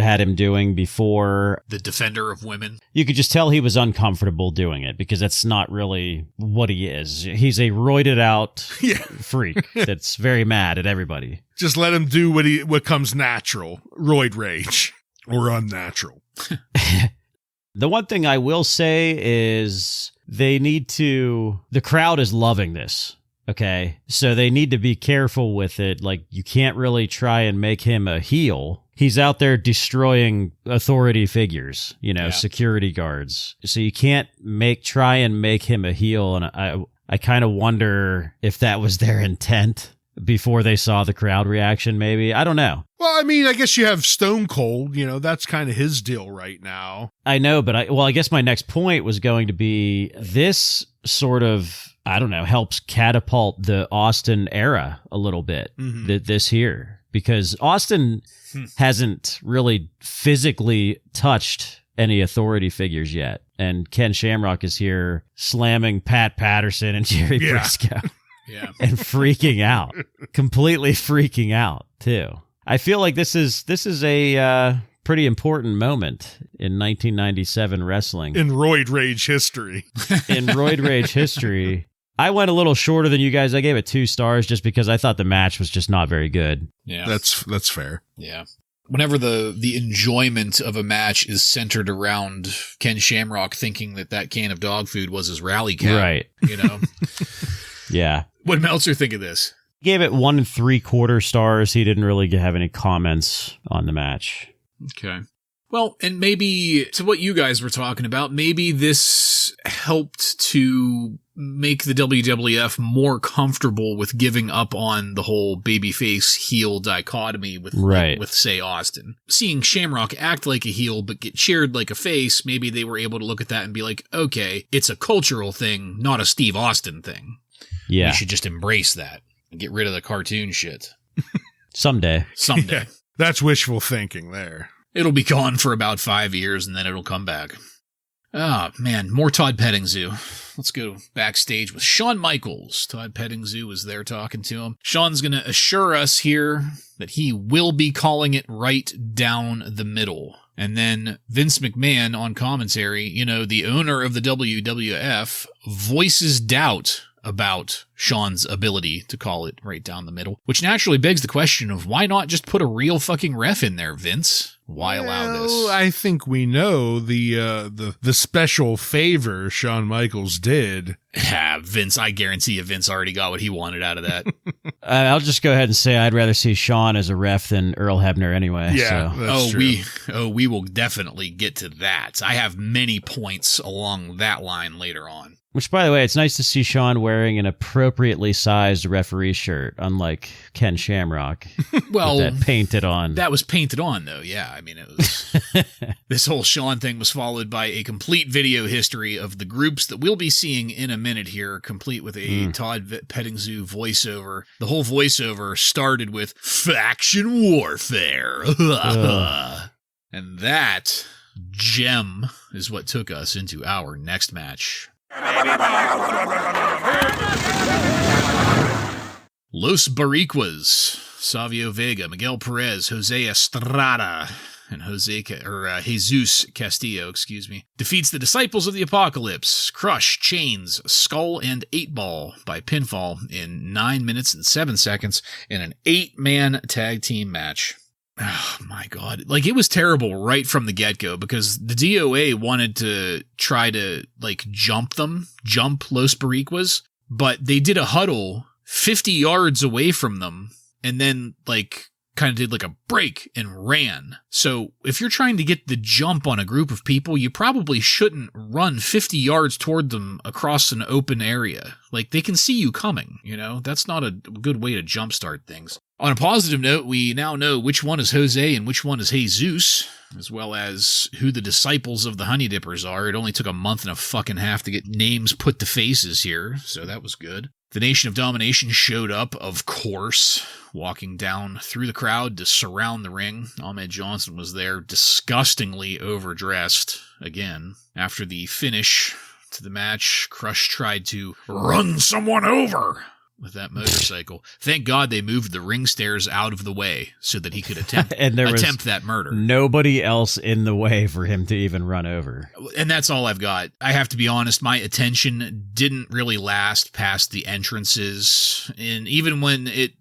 had him doing before. The defender of women. You could just tell he was uncomfortable doing it because that's not really what he is. He's a roided out freak that's very mad at everybody. Just let him do what comes natural. Roid rage. Or unnatural. The one thing I will say is the crowd is loving this. Okay. So they need to be careful with it. You can't really try and make him a heel. He's out there destroying authority figures, security guards. So you can't try and make him a heel. And I kind of wonder if that was their intent before they saw the crowd reaction, maybe. I don't know. Well, I mean, I guess you have Stone Cold, that's kind of his deal right now. I know, but I guess my next point was going to be this sort of, I don't know, helps catapult the Austin era a little bit, this here. Because Austin hasn't really physically touched any authority figures yet. And Ken Shamrock is here slamming Pat Patterson and Jerry Briscoe. Yeah. And freaking out. Completely freaking out, too. I feel like this is a pretty important moment in 1997 wrestling. In Roid Rage history. In Roid Rage history. I went a little shorter than you guys. I gave it 2 stars just because I thought the match was just not very good. Yeah. That's fair. Yeah. Whenever the enjoyment of a match is centered around Ken Shamrock thinking that can of dog food was his rally cap. Right. Yeah. What did Meltzer think of this? Gave it 1 3/4 stars. He didn't really have any comments on the match. Okay. Well, and maybe to what you guys were talking about, maybe this helped to make the WWF more comfortable with giving up on the whole babyface heel dichotomy with, with say, Austin. Seeing Shamrock act like a heel but get cheered like a face, maybe they were able to look at that and be like, okay, it's a cultural thing, not a Steve Austin thing. Yeah. We should just embrace that and get rid of the cartoon shit. Someday. Someday. Yeah, that's wishful thinking there. It'll be gone for about 5 years and then it'll come back. Oh, man, more Todd Pettingzoo. Let's go backstage with Shawn Michaels. Todd Pettingzoo was there talking to him. Shawn's going to assure us here that he will be calling it right down the middle. And then Vince McMahon on commentary, the owner of the WWF, voices doubt about Shawn's ability to call it right down the middle, which naturally begs the question of why not just put a real fucking ref in there, Vince? Why allow this? I think we know the special favor Shawn Michaels did. Vince, I guarantee you Vince already got what he wanted out of that. I'll just go ahead and say I'd rather see Shawn as a ref than Earl Hebner anyway. Yeah, so. that's true. We will definitely get to that. I have many points along that line later on. Which, by the way, it's nice to see Shawn wearing an appropriately sized referee shirt, unlike Ken Shamrock. Well, that painted on. That was painted on, though. Yeah, I mean, it was. This whole Shawn thing was followed by a complete video history of the groups that we'll be seeing in a minute here, complete with a Todd Pettingzoo voiceover. The whole voiceover started with faction warfare. And that gem is what took us into our next match. Los Boricuas, Savio Vega, Miguel Perez, Jose Estrada, and Jesus Castillo, defeats the Disciples of the Apocalypse, Crush, Chains, Skull, and 8-Ball by pinfall in 9 minutes and 7 seconds in an 8-man tag team match. Oh my God. It was terrible right from the get-go because the DOA wanted to try to, jump Los Boricuas, but they did a huddle 50 yards away from them and then, kind of did a break and ran. So if you're trying to get the jump on a group of people, you probably shouldn't run 50 yards toward them across an open area. They can see you coming, That's not a good way to jumpstart things. On a positive note, we now know which one is Jose and which one is Jesus, as well as who the disciples of the Honey Dippers are. It only took a month and a fucking half to get names put to faces here, so that was good. The Nation of Domination showed up, of course, walking down through the crowd to surround the ring. Ahmed Johnson was there, disgustingly overdressed again. After the finish to the match, Crush tried to run someone over with that motorcycle. Thank God they moved the ring stairs out of the way so that he could attempt that murder. Nobody else in the way for him to even run over. And that's all I've got. I have to be honest, my attention didn't really last past the entrances. And even when it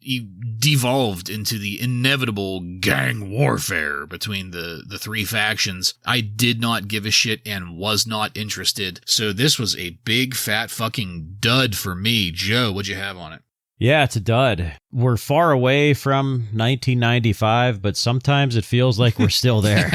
devolved into the inevitable gang warfare between the three factions, I did not give a shit and was not interested. So this was a big fat fucking dud for me. Joe, what'd you have on it? Yeah, it's a dud. We're far away from 1995, but sometimes it feels like we're still there.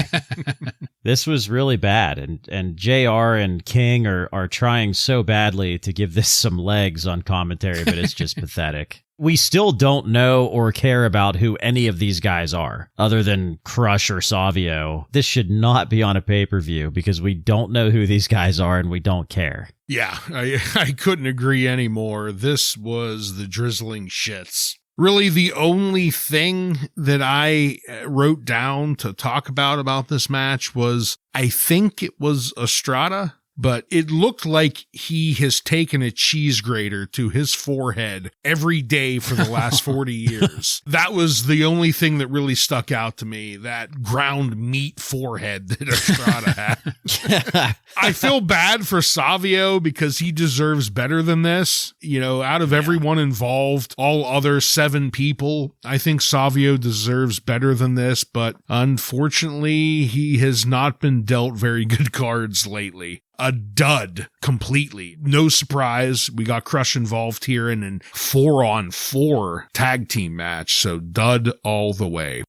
This was really bad, and JR and King are trying so badly to give this some legs on commentary, but it's just pathetic. We still don't know or care about who any of these guys are, other than Crush or Savio. This should not be on a pay-per-view because we don't know who these guys are and we don't care. Yeah, I couldn't agree anymore. This was the drizzling shits. Really, the only thing that I wrote down to talk about this match was, I think it was Estrada, but it looked like he has taken a cheese grater to his forehead every day for the last 40 years. That was the only thing that really stuck out to me, that ground meat forehead that Estrada had. I feel bad for Savio because he deserves better than this. Out of everyone involved, all other 7 people, I think Savio deserves better than this, but unfortunately, he has not been dealt very good cards lately. A dud completely. No surprise. We got Crush involved here in an 4-on-4 tag team match. So dud all the way.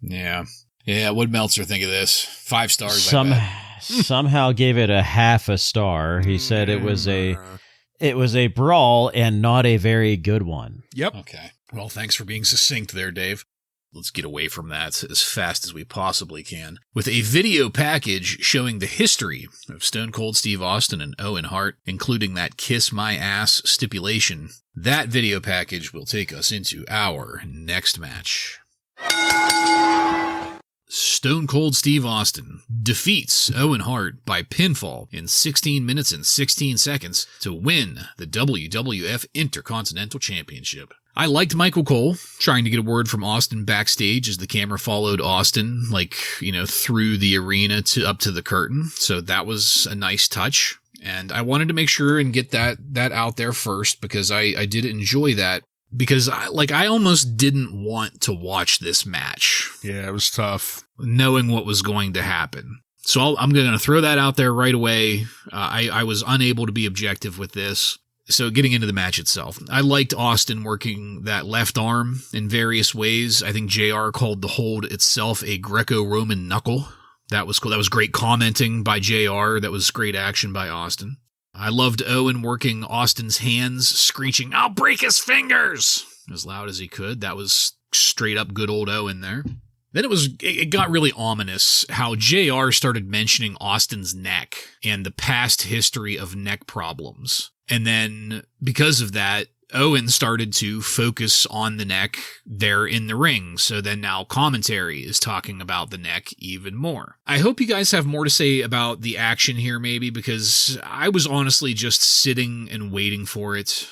Yeah. Yeah, what'd Meltzer think of this? 5 stars. Somehow gave it a half a star. He said it was a brawl and not a very good one. Yep. Okay. Well, thanks for being succinct there, Dave. Let's get away from that as fast as we possibly can with a video package showing the history of Stone Cold Steve Austin and Owen Hart, including that kiss my ass stipulation. That video package will take us into our next match. Stone Cold Steve Austin defeats Owen Hart by pinfall in 16 minutes and 16 seconds to win the WWF Intercontinental Championship. I liked Michael Cole trying to get a word from Austin backstage as the camera followed Austin, through the arena up to the curtain. So that was a nice touch. And I wanted to make sure and get that out there first because I did enjoy that. Because I almost didn't want to watch this match. Yeah, it was tough. Knowing what was going to happen. So I'm going to throw that out there right away. I was unable to be objective with this. So getting into the match itself, I liked Austin working that left arm in various ways. I think JR called the hold itself a Greco-Roman knuckle. That was cool. That was great commenting by JR. That was great action by Austin. I loved Owen working Austin's hands, screeching, "I'll break his fingers!" as loud as he could. That was straight up good old Owen there. Then it got really ominous how JR started mentioning Austin's neck and the past history of neck problems. And then because of that, Owen started to focus on the neck there in the ring. So then now commentary is talking about the neck even more. I hope you guys have more to say about the action here maybe, because I was honestly just sitting and waiting for it.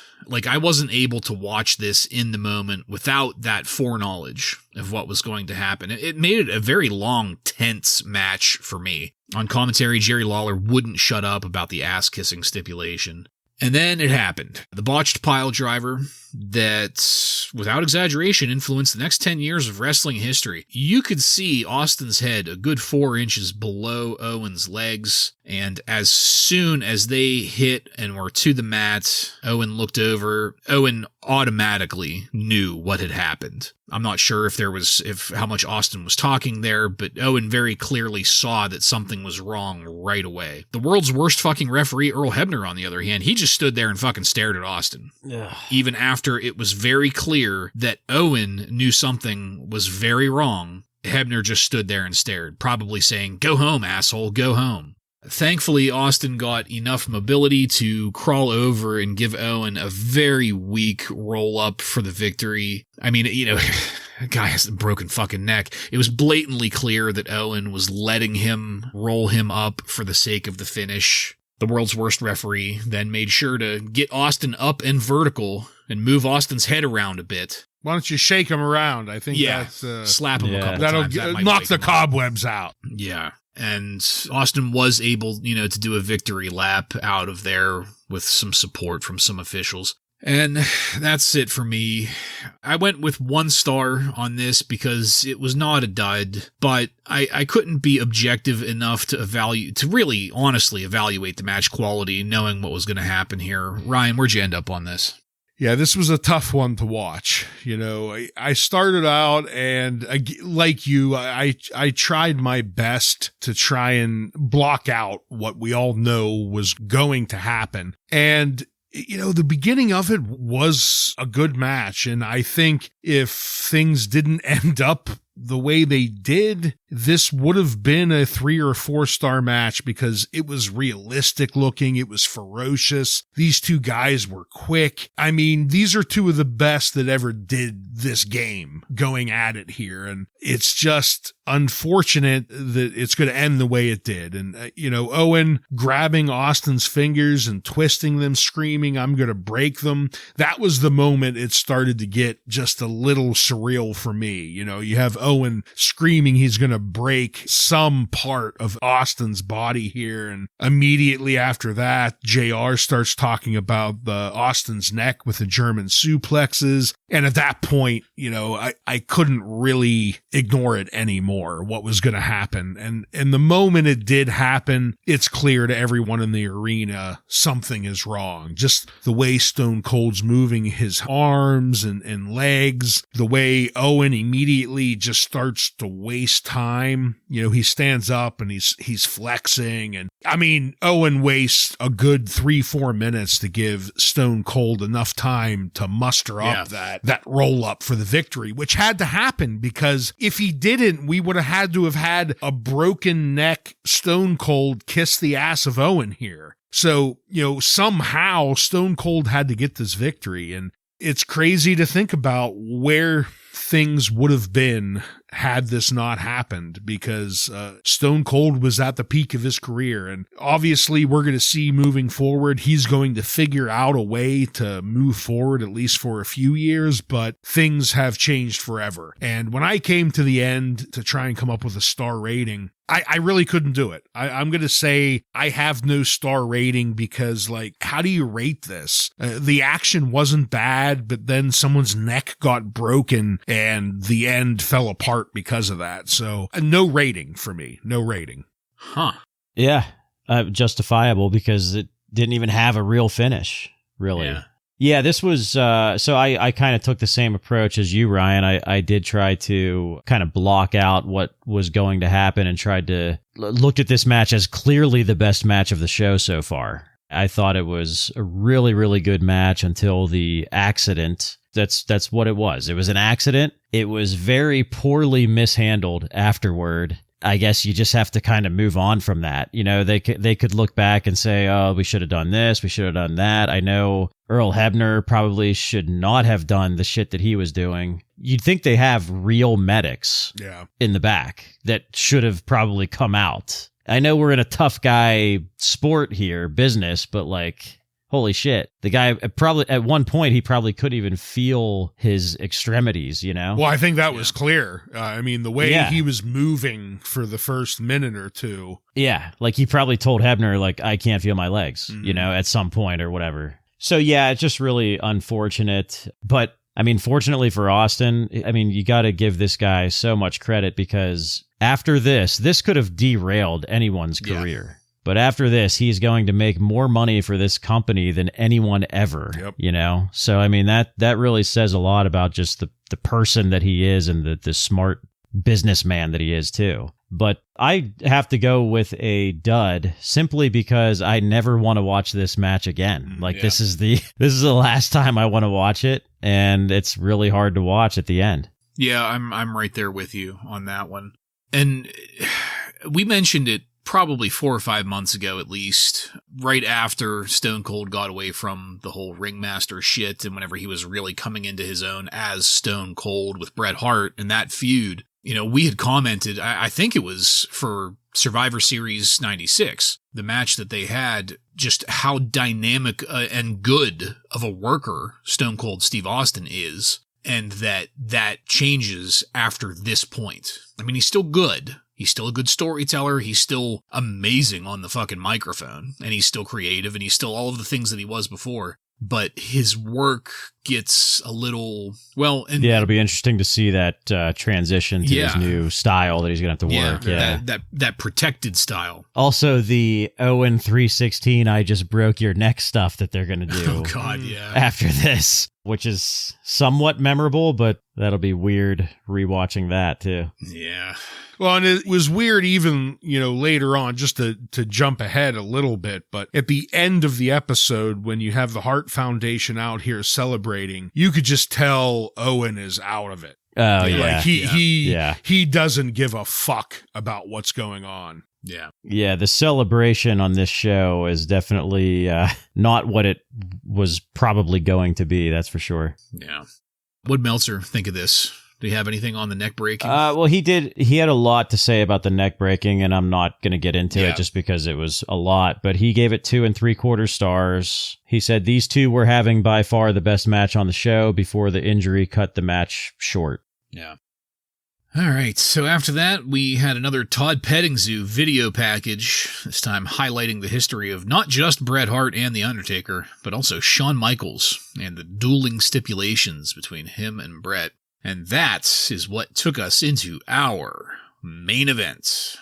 I wasn't able to watch this in the moment without that foreknowledge of what was going to happen. It made it a very long, tense match for me. On commentary, Jerry Lawler wouldn't shut up about the ass-kissing stipulation. And then it happened. The botched pile driver that, without exaggeration, influenced the next 10 years of wrestling history. You could see Austin's head a good 4 inches below Owen's legs, and as soon as they hit and were to the mat, Owen looked over. Owen automatically knew what had happened. I'm not sure if how much Austin was talking there, but Owen very clearly saw that something was wrong right away. The world's worst fucking referee, Earl Hebner, on the other hand, he just stood there and fucking stared at Austin. Ugh. Even after it was very clear that Owen knew something was very wrong, Hebner just stood there and stared, probably saying, "Go home, asshole, go home." Thankfully, Austin got enough mobility to crawl over and give Owen a very weak roll-up for the victory. I mean, the guy has a broken fucking neck. It was blatantly clear that Owen was letting him roll him up for the sake of the finish. The world's worst referee then made sure to get Austin up and vertical and move Austin's head around a bit. Why don't you shake him around? I think that's... slap him a couple times. That'll knock the cobwebs out. Yeah. And Austin was able, to do a victory lap out of there with some support from some officials. And that's it for me. I went with 1 star on this because it was not a dud, but I couldn't be objective enough to really honestly evaluate the match quality, knowing what was going to happen here. Ryan, where'd you end up on this? Yeah, this was a tough one to watch. I started out and like you, I tried my best to try and block out what we all know was going to happen. And the beginning of it was a good match. And I think if things didn't end up the way they did, this would have been a 3 or 4 star match because it was realistic looking. It was ferocious. These two guys were quick. I mean, these are two of the best that ever did this game going at it here. And it's just unfortunate that it's going to end the way it did. And, Owen grabbing Austin's fingers and twisting them, screaming, "I'm going to break them." That was the moment it started to get just a little surreal for me. You have Owen screaming he's going to break some part of Austin's body here. And immediately after that, JR starts talking about Austin's neck with the German suplexes. And at that point, I couldn't really ignore it anymore, what was going to happen. And the moment it did happen, it's clear to everyone in the arena something is wrong. Just the way Stone Cold's moving his arms and legs, the way Owen immediately just starts to waste time time. You know, he stands up and he's flexing. And I mean, Owen wastes a good 3-4 minutes to give Stone Cold enough time to muster up that roll up for the victory, which had to happen, because if he didn't, we would have had a broken neck Stone Cold kiss the ass of Owen here. So, you know, somehow Stone Cold had to get this victory. And it's crazy to think about where things would have been had this not happened, because Stone Cold was at the peak of his career. And obviously we're going to see moving forward, he's going to figure out a way to move forward, at least for a few years, but things have changed forever. And when I came to the end to try and come up with a star rating, I really couldn't do it. I'm going to say I have no star rating, because, like, how do you rate this? The action wasn't bad, but then someone's neck got broken and the end fell apart because of that. So no rating for me. No rating. Huh. Yeah. Justifiable, because it didn't even have a real finish, really. Yeah, this was, so I kind of took the same approach as you, Ryan. I did try to kind of block out what was going to happen and tried to look at this match as clearly the best match of the show so far. I thought it was a really, really good match until the accident. That's what it was. It was an accident. It was very poorly mishandled afterward. I guess you just have to kind of move on from that. You know, they could look back and say, oh, we should have done this, we should have done that. I know Earl Hebner probably should not have done the shit that he was doing. You'd think they have real medics in the back that should have probably come out. I know we're in a tough guy sport here, business, but like, holy shit. The guy probably at one point, he probably couldn't even feel his extremities, you know? Well, I think that was clear. I mean, the way he was moving for the first minute or two. Yeah. Like he probably told Hebner, like, I can't feel my legs, you know, at some point or whatever. So yeah, it's just really unfortunate. But I mean, fortunately for Austin, I mean, you got to give this guy so much credit, because after this could have derailed anyone's career. But after this, he's going to make more money for this company than anyone ever, you know? So, I mean, that really says a lot about just the person that he is and the smart businessman that he is, too. But I have to go with a dud simply because I never want to watch this match again. Like, this is the last time I want to watch it, and it's really hard to watch at the end. Yeah, I'm right there with you on that one. And we mentioned it probably 4 or 5 months ago, at least, right after Stone Cold got away from the whole ringmaster shit, and whenever he was really coming into his own as Stone Cold with Bret Hart and that feud. You know, we had commented, I think it was for Survivor Series 96, the match that they had, just how dynamic and good of a worker Stone Cold Steve Austin is, and that changes after this point. I mean, he's still good. He's still a good storyteller. He's still amazing on the fucking microphone, and he's still creative, and he's still all of the things that he was before. But his work gets a little, well, and yeah, it'll be interesting to see that transition to his new style that he's going to have to work. That protected style. Also, the Owen 316, I just broke your neck stuff that they're going to do. Oh God, yeah. After this, which is somewhat memorable, but that'll be weird rewatching that too. Yeah. Well, and it was weird even, you know, later on, just to jump ahead a little bit, but at the end of the episode, when you have the Hart Foundation out here celebrating, you could just tell Owen is out of it. Oh, yeah. Like he doesn't give a fuck about what's going on. Yeah. Yeah, the celebration on this show is definitely not what it was probably going to be, that's for sure. Yeah. What'd Meltzer think of this? Do you have anything on the neck breaking? Well, he did. He had a lot to say about the neck breaking, and I'm not going to get into it just because it was a lot. But he gave it 2 3/4 stars. He said these two were having by far the best match on the show before the injury cut the match short. Yeah. All right. So after that, we had another Todd Petting Zoo video package, this time highlighting the history of not just Bret Hart and The Undertaker, but also Shawn Michaels and the dueling stipulations between him and Bret. And that is what took us into our main event.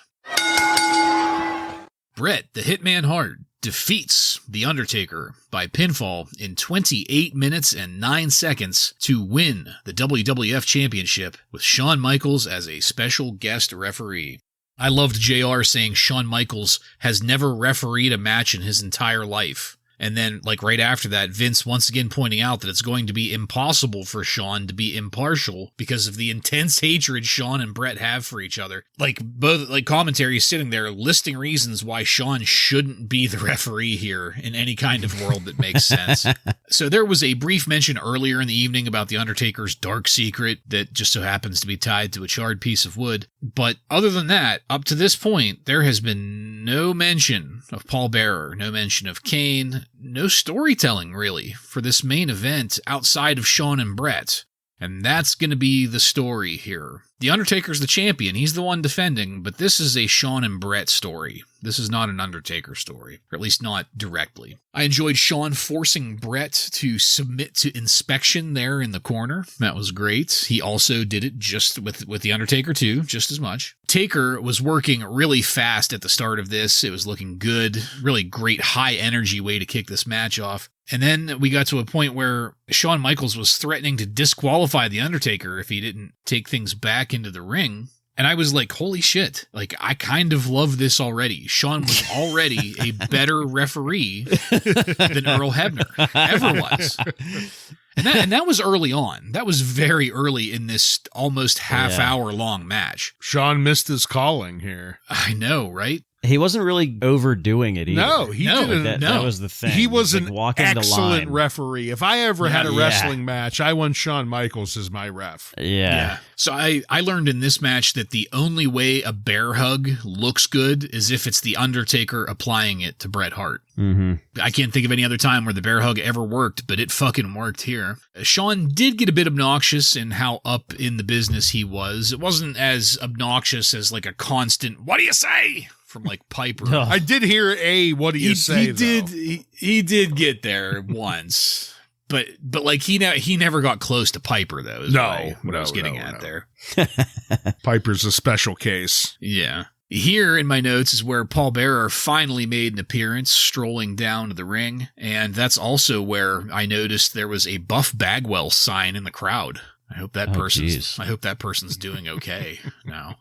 Bret the Hitman Hart defeats The Undertaker by pinfall in 28 minutes and 9 seconds to win the WWF Championship with Shawn Michaels as a special guest referee. I loved JR saying Shawn Michaels has never refereed a match in his entire life. And then, like, right after that, Vince once again pointing out that it's going to be impossible for Shawn to be impartial because of the intense hatred Shawn and Bret have for each other. Like, both, like, commentary sitting there listing reasons why Shawn shouldn't be the referee here in any kind of world that makes sense. So there was a brief mention earlier in the evening about The Undertaker's dark secret that just so happens to be tied to a charred piece of wood. But other than that, up to this point, there has been no mention of Paul Bearer, no mention of Kane, no storytelling, really, for this main event outside of Shawn and Bret. And that's going to be the story here. The Undertaker's the champion. He's the one defending, but this is a Shawn and Bret story. This is not an Undertaker story, or at least not directly. I enjoyed Shawn forcing Bret to submit to inspection there in the corner. That was great. He also did it just with The Undertaker too, just as much. Taker was working really fast at the start of this. It was looking good. Really great high energy way to kick this match off. And then we got to a point where Shawn Michaels was threatening to disqualify The Undertaker if he didn't take things back into the ring. And I was like, holy shit, like, I kind of love this already. Shawn was already a better referee than Earl Hebner ever was. And that was early on. That was very early in this almost half-hour long match. Shawn missed his calling here. I know, right? He wasn't really overdoing it either. No, he didn't. That was the thing. He was an walking excellent the line. referee. If I ever had a wrestling match, I want Shawn Michaels as my ref. Yeah. So I learned in this match that the only way a bear hug looks good is if it's The Undertaker applying it to Bret Hart. Mm-hmm. I can't think of any other time where the bear hug ever worked, but it fucking worked here. Shawn did get a bit obnoxious in how up in the business he was. It wasn't as obnoxious as like a constant, what do you say? From like Piper. I did hear what do you say? He did get there once, but like he never got close to Piper though. Is what I was getting at there. Piper's a special case. Yeah. Here in my notes is where Paul Bearer finally made an appearance, strolling down to the ring, and that's also where I noticed there was a Buff Bagwell sign in the crowd. I hope that person's doing okay now.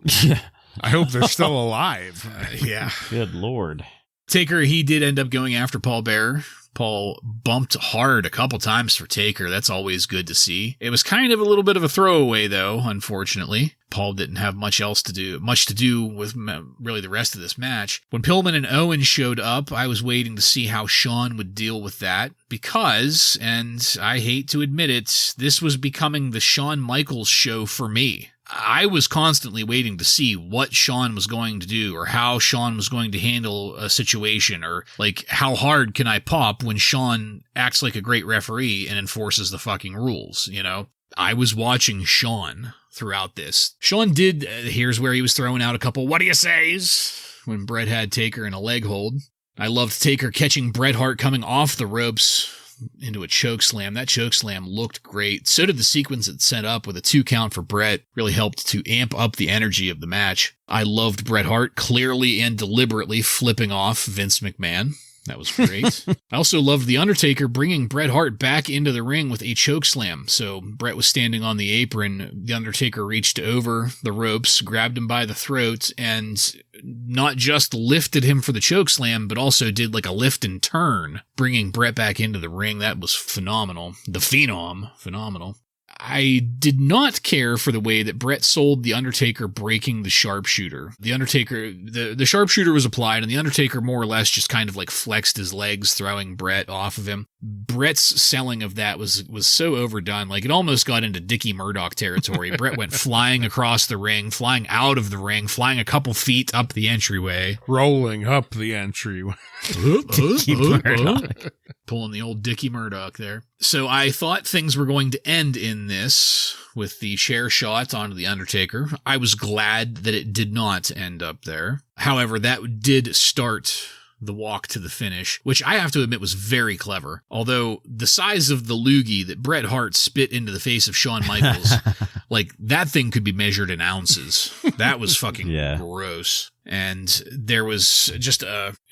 I hope they're still alive. Yeah. Good Lord. Taker, he did end up going after Paul Bearer. Paul bumped hard a couple times for Taker. That's always good to see. It was kind of a little bit of a throwaway, though, unfortunately. Paul didn't have much to do with really the rest of this match. When Pillman and Owen showed up, I was waiting to see how Shawn would deal with that because, and I hate to admit it, this was becoming the Shawn Michaels show for me. I was constantly waiting to see what Shawn was going to do or how Shawn was going to handle a situation or like how hard can I pop when Shawn acts like a great referee and enforces the fucking rules, you know? I was watching Shawn throughout this. Shawn did, here's where he was throwing out a couple what do you says when Bret had Taker in a leg hold. I loved Taker catching Bret Hart coming off the ropes into a choke slam. That choke slam looked great. So did the sequence it set up with a 2 count for Bret. Really helped to amp up the energy of the match. I loved Bret Hart clearly and deliberately flipping off Vince McMahon. That was great. I also loved The Undertaker bringing Bret Hart back into the ring with a choke slam. So Bret was standing on the apron. The Undertaker reached over the ropes, grabbed him by the throat, and not just lifted him for the choke slam, but also did like a lift and turn, bringing Bret back into the ring. That was phenomenal. The Phenom, phenomenal. I did not care for the way that Bret sold The Undertaker breaking the sharpshooter. The Undertaker, the sharpshooter was applied, and The Undertaker more or less just kind of like flexed his legs, throwing Bret off of him. Bret's selling of that was so overdone. Like, it almost got into Dickie Murdoch territory. Bret went flying across the ring, flying out of the ring, flying a couple feet up the entryway. Rolling up the entryway. Pulling the old Dickie Murdoch there. So I thought things were going to end in this with the chair shot onto The Undertaker. I was glad that it did not end up there. However, that did start the walk to the finish, which I have to admit was very clever. Although the size of the loogie that Bret Hart spit into the face of Shawn Michaels, like that thing could be measured in ounces. That was fucking gross. And there was just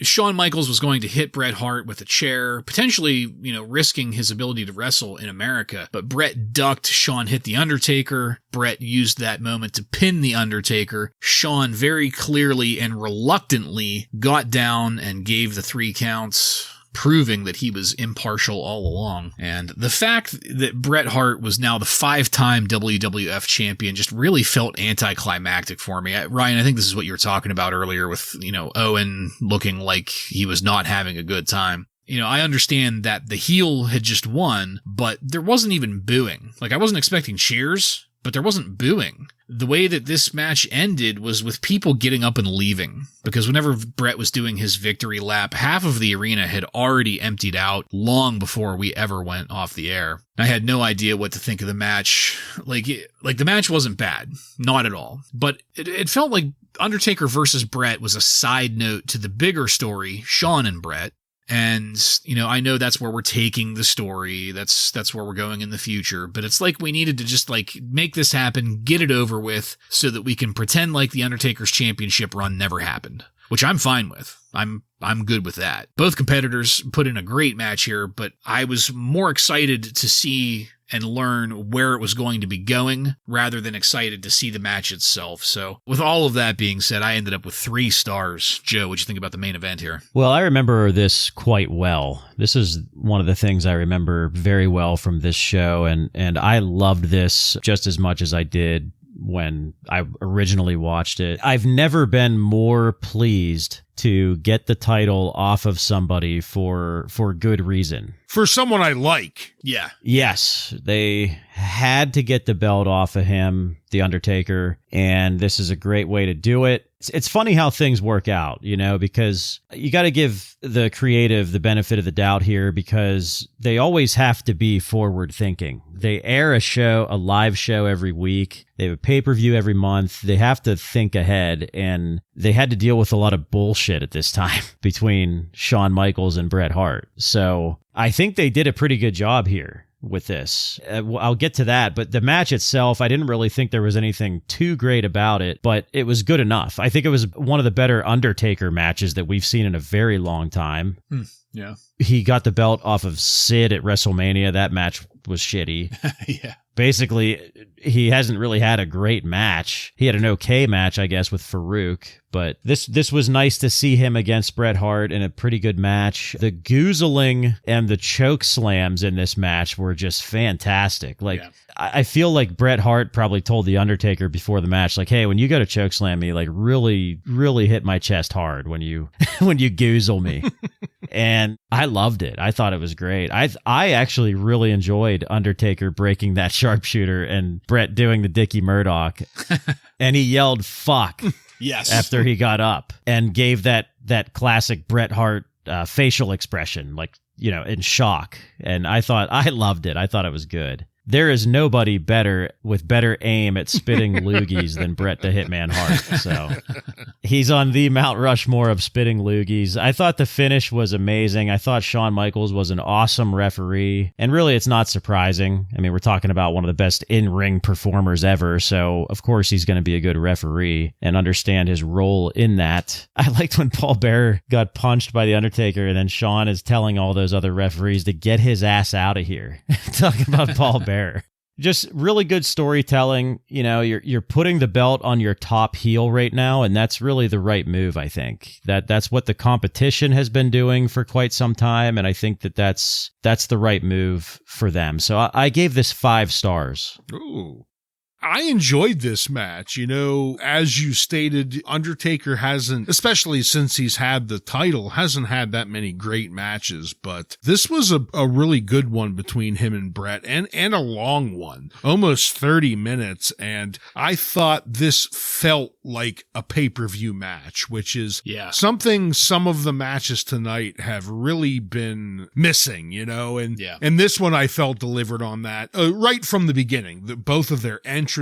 Shawn Michaels was going to hit Bret Hart with a chair, potentially, risking his ability to wrestle in America. But Bret ducked. Shawn hit The Undertaker. Bret used that moment to pin The Undertaker. Shawn very clearly and reluctantly got down and gave the 3 counts, proving that he was impartial all along. And the fact that Bret Hart was now the 5-time WWF champion just really felt anticlimactic for me. Ryan, I think this is what you were talking about earlier with, Owen looking like he was not having a good time. I understand that the heel had just won, but there wasn't even booing. Like, I wasn't expecting cheers, but there wasn't booing. The way that this match ended was with people getting up and leaving, because whenever Bret was doing his victory lap, half of the arena had already emptied out long before we ever went off the air. I had no idea what to think of the match. Like the match wasn't bad, not at all, but it felt like Undertaker versus Bret was a side note to the bigger story, Shawn and Bret. And, I know that's where we're taking the story. That's where we're going in the future. But it's like we needed to just make this happen, get it over with, so that we can pretend like the Undertaker's championship run never happened, which I'm fine with. I'm good with that. Both competitors put in a great match here, but I was more excited to see and learn where it was going to be going rather than excited to see the match itself. So with all of that being said, I ended up with 3 stars. Joe, what'd you think about the main event here? Well, I remember this quite well. This is one of the things I remember very well from this show, and I loved this just as much as I did when I originally watched it. I've never been more pleased to get the title off of somebody for good reason. For someone I like. Yeah. Yes, they had to get the belt off of him, The Undertaker, and this is a great way to do it. It's funny how things work out, because you got to give the creative the benefit of the doubt here, because they always have to be forward thinking. They air a live show every week. They have a pay-per-view every month. They have to think ahead, and they had to deal with a lot of bullshit at this time between Shawn Michaels and Bret Hart. So I think they did a pretty good job here with this. I'll get to that, but the match itself, I didn't really think there was anything too great about it, but it was good enough. I think it was one of the better Undertaker matches that we've seen in a very long time. Yeah. He got the belt off of Sid at WrestleMania. That match was shitty. Yeah. Basically, he hasn't really had a great match. He had an okay match, I guess, with Farouk, but this was nice to see him against Bret Hart in a pretty good match. The goozling and the choke slams in this match were just fantastic. I feel like Bret Hart probably told The Undertaker before the match, hey, when you go to chokeslam me, really, really hit my chest hard when you goozle me. And I loved it. I thought it was great. I actually really enjoyed Undertaker breaking that sharpshooter and Bret doing the Dickie Murdoch. And he yelled, fuck. Yes. After he got up and gave that classic Bret Hart facial expression, in shock. And I loved it. I thought it was good. There is nobody with better aim at spitting loogies than Bret the Hitman Hart. So he's on the Mount Rushmore of spitting loogies. I thought the finish was amazing. I thought Shawn Michaels was an awesome referee. And really, it's not surprising. I mean, we're talking about one of the best in-ring performers ever. So, of course, he's going to be a good referee and understand his role in that. I liked when Paul Bearer got punched by The Undertaker and then Shawn is telling all those other referees to get his ass out of here. Talking about Paul Bearer. Just really good storytelling. You're putting the belt on your top heel right now, and that's really the right move, I think. That's what the competition has been doing for quite some time, and I think that's the right move for them. So I gave this 5 stars. Ooh. I enjoyed this match. As you stated, Undertaker hasn't, especially since he's had the title, hasn't had that many great matches, but this was a really good one between him and Bret, and a long one, almost 30 minutes, and I thought this felt like a pay-per-view match, which is something some of the matches tonight have really been missing, and this one I felt delivered on that right from the beginning. Both of their entrances,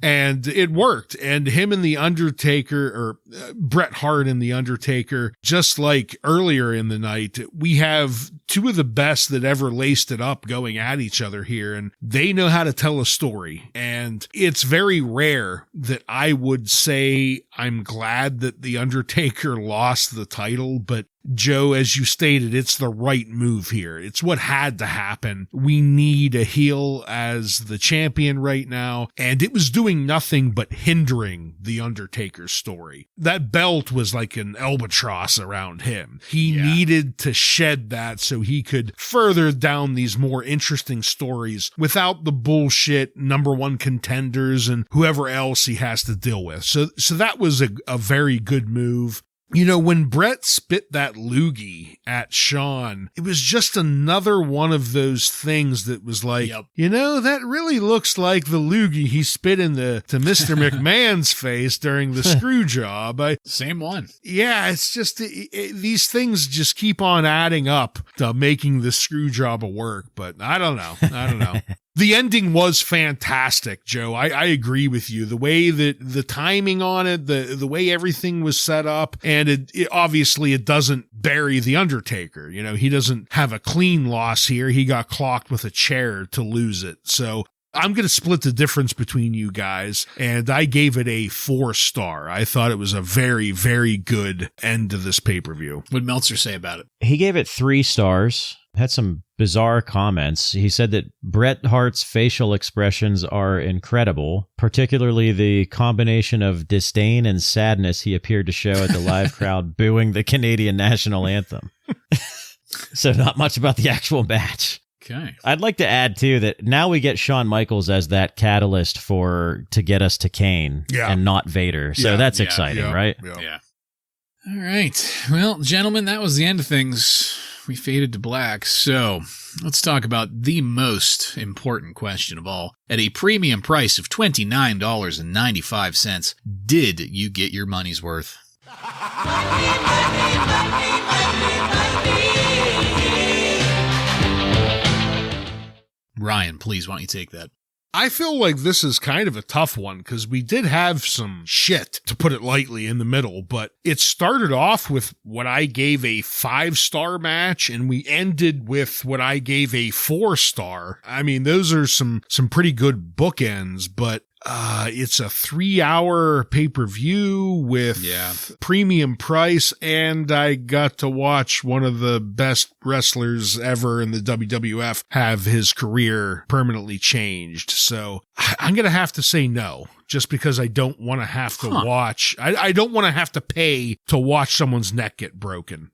And it worked. And him and The Undertaker, or Bret Hart and The Undertaker, just like earlier in the night, we have two of the best that ever laced it up going at each other here. And they know how to tell a story. And it's very rare that I would say I'm glad that The Undertaker lost the title, but Joe, as you stated, it's the right move here. It's what had to happen. We need a heel as the champion right now, and it was doing nothing but hindering the Undertaker's story. That belt was like an albatross around him. He needed to shed that so he could further down these more interesting stories without the bullshit number one contenders and whoever else he has to deal with. So that was a very good move. You know, when Bret spit that loogie at Shawn, it was just another one of those things that was like, you know, that really looks like the loogie he spit to Mr. McMahon's face during the screw job. Same one. Yeah, it's just, these things just keep on adding up to making the screw job work, but I don't know. The ending was fantastic, Joe. I agree with you. The way that the timing on it, the way everything was set up, and it obviously it doesn't bury the Undertaker. You know, he doesn't have a clean loss here. He got clocked with a chair to lose it. So I'm going to split the difference between you guys, and I gave it a 4-star. I thought it was a very, very good end to this pay-per-view. What did Meltzer say about it? He gave it 3 stars. Had some bizarre comments. He said that Bret Hart's facial expressions are incredible, particularly the combination of disdain and sadness he appeared to show at the live crowd booing the Canadian national anthem. So not much about the actual match. Okay. I'd like to add, too, that now we get Shawn Michaels as that catalyst to get us to Kane and not Vader. So that's exciting, right? Yeah. All right. Well, gentlemen, that was the end of things. We faded to black. So let's talk about the most important question of all. At a premium price of $29.95, did you get your money's worth? Ryan, please, why don't you take that? I feel like this is kind of a tough one because we did have some shit, to put it lightly, in the middle, but it started off with what I gave a 5-star match and we ended with what I gave a 4-star. I mean, those are some pretty good bookends, but it's a 3-hour pay-per-view with premium price, and I got to watch one of the best wrestlers ever in the WWF have his career permanently changed. So I'm going to have to say no, just because I don't want to have to watch. I don't want to have to pay to watch someone's neck get broken.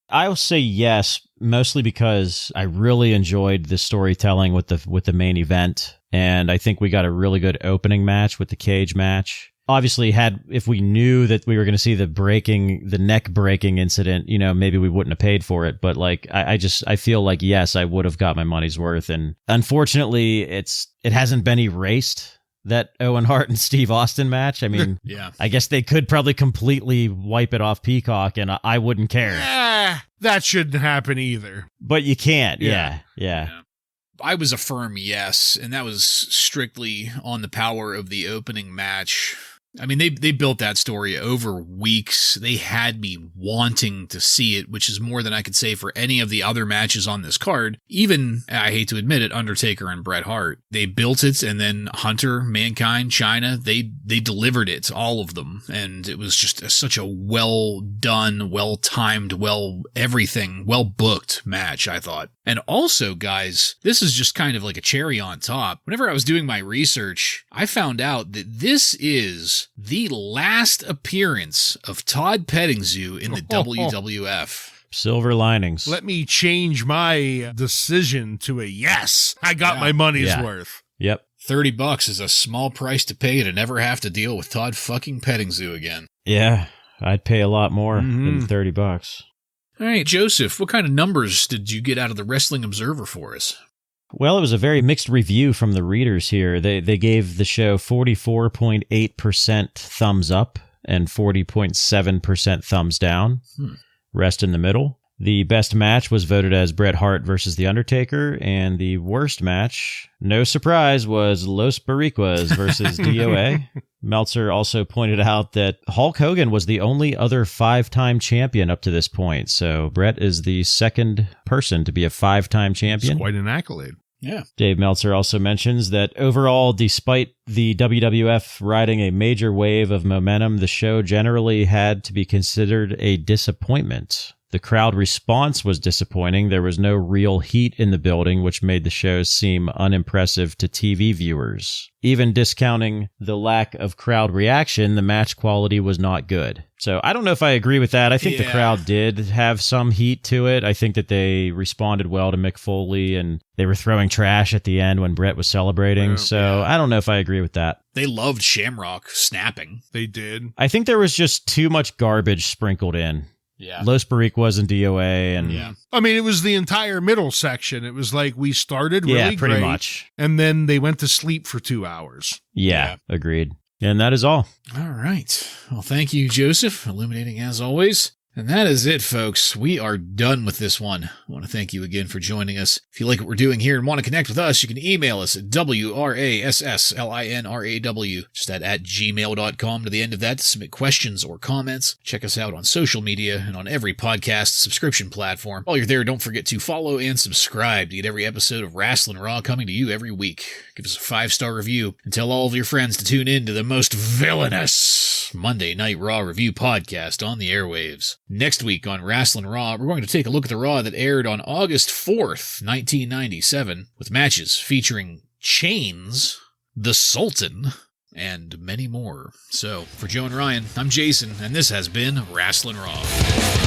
I'll say yes, mostly because I really enjoyed the storytelling with the main event. And I think we got a really good opening match with the cage match. Obviously, if we knew that we were going to see the neck breaking incident, you know, maybe we wouldn't have paid for it. But like, I feel like, yes, I would have got my money's worth. And unfortunately, it hasn't been erased, that Owen Hart and Steve Austin match. I mean, I guess they could probably completely wipe it off Peacock and I wouldn't care. That shouldn't happen either. But you can't. Yeah. I was a firm yes, and that was strictly on the power of the opening match. I mean, they built that story over weeks. They had me wanting to see it, which is more than I could say for any of the other matches on this card. Even, I hate to admit it, Undertaker and Bret Hart. They built it, and then Hunter, Mankind, China, they delivered it, all of them. And it was just such a well done, well timed, well booked match, I thought. And also, guys, this is just kind of like a cherry on top. Whenever I was doing my research, I found out that this is the last appearance of Todd Pettingzue in the WWF. Silver linings. Let me change my decision to a yes. I got my money's worth. Yep. $30 is a small price to pay to never have to deal with Todd fucking Pettingzue again. Yeah, I'd pay a lot more than $30. All right, Joseph, what kind of numbers did you get out of the Wrestling Observer for us? Well, it was a very mixed review from the readers here. They gave the show 44.8% thumbs up and 40.7% thumbs down. Rest in the middle. The best match was voted as Bret Hart versus The Undertaker, and the worst match, no surprise, was Los Boricuas versus DOA. Meltzer also pointed out that Hulk Hogan was the only other 5-time champion up to this point, so Bret is the second person to be a 5-time champion. It's quite an accolade. Yeah. Dave Meltzer also mentions that overall, despite the WWF riding a major wave of momentum, the show generally had to be considered a disappointment. The crowd response was disappointing. There was no real heat in the building, which made the show seem unimpressive to TV viewers. Even discounting the lack of crowd reaction, the match quality was not good. So I don't know if I agree with that. I think the crowd did have some heat to it. I think that they responded well to Mick Foley, and they were throwing trash at the end when Bret was celebrating. I don't know if I agree with that. They loved Shamrock snapping. They did. I think there was just too much garbage sprinkled in. Yeah. Los Boricuas and DOA. And yeah. I mean, it was the entire middle section. It was like we started really yeah, pretty great, much. And then they went to sleep for 2 hours. Yeah, agreed. And that is all. All right. Well, thank you, Joseph. Illuminating as always. And that is it, folks. We are done with this one. I want to thank you again for joining us. If you like what we're doing here and want to connect with us, you can email us at WRASSLINRAW, just at gmail.com to the end of that to submit questions or comments. Check us out on social media and on every podcast subscription platform. While you're there, don't forget to follow and subscribe to get every episode of Wrasslin Raw coming to you every week. Give us a 5-star review and tell all of your friends to tune in to the most villainous Monday Night Raw review podcast on the airwaves. Next week on Wrasslin Raw, we're going to take a look at the Raw that aired on August 4th, 1997, with matches featuring Chains, the Sultan, and many more. So, for Joe and Ryan, I'm Jason, and this has been Wrasslin Raw.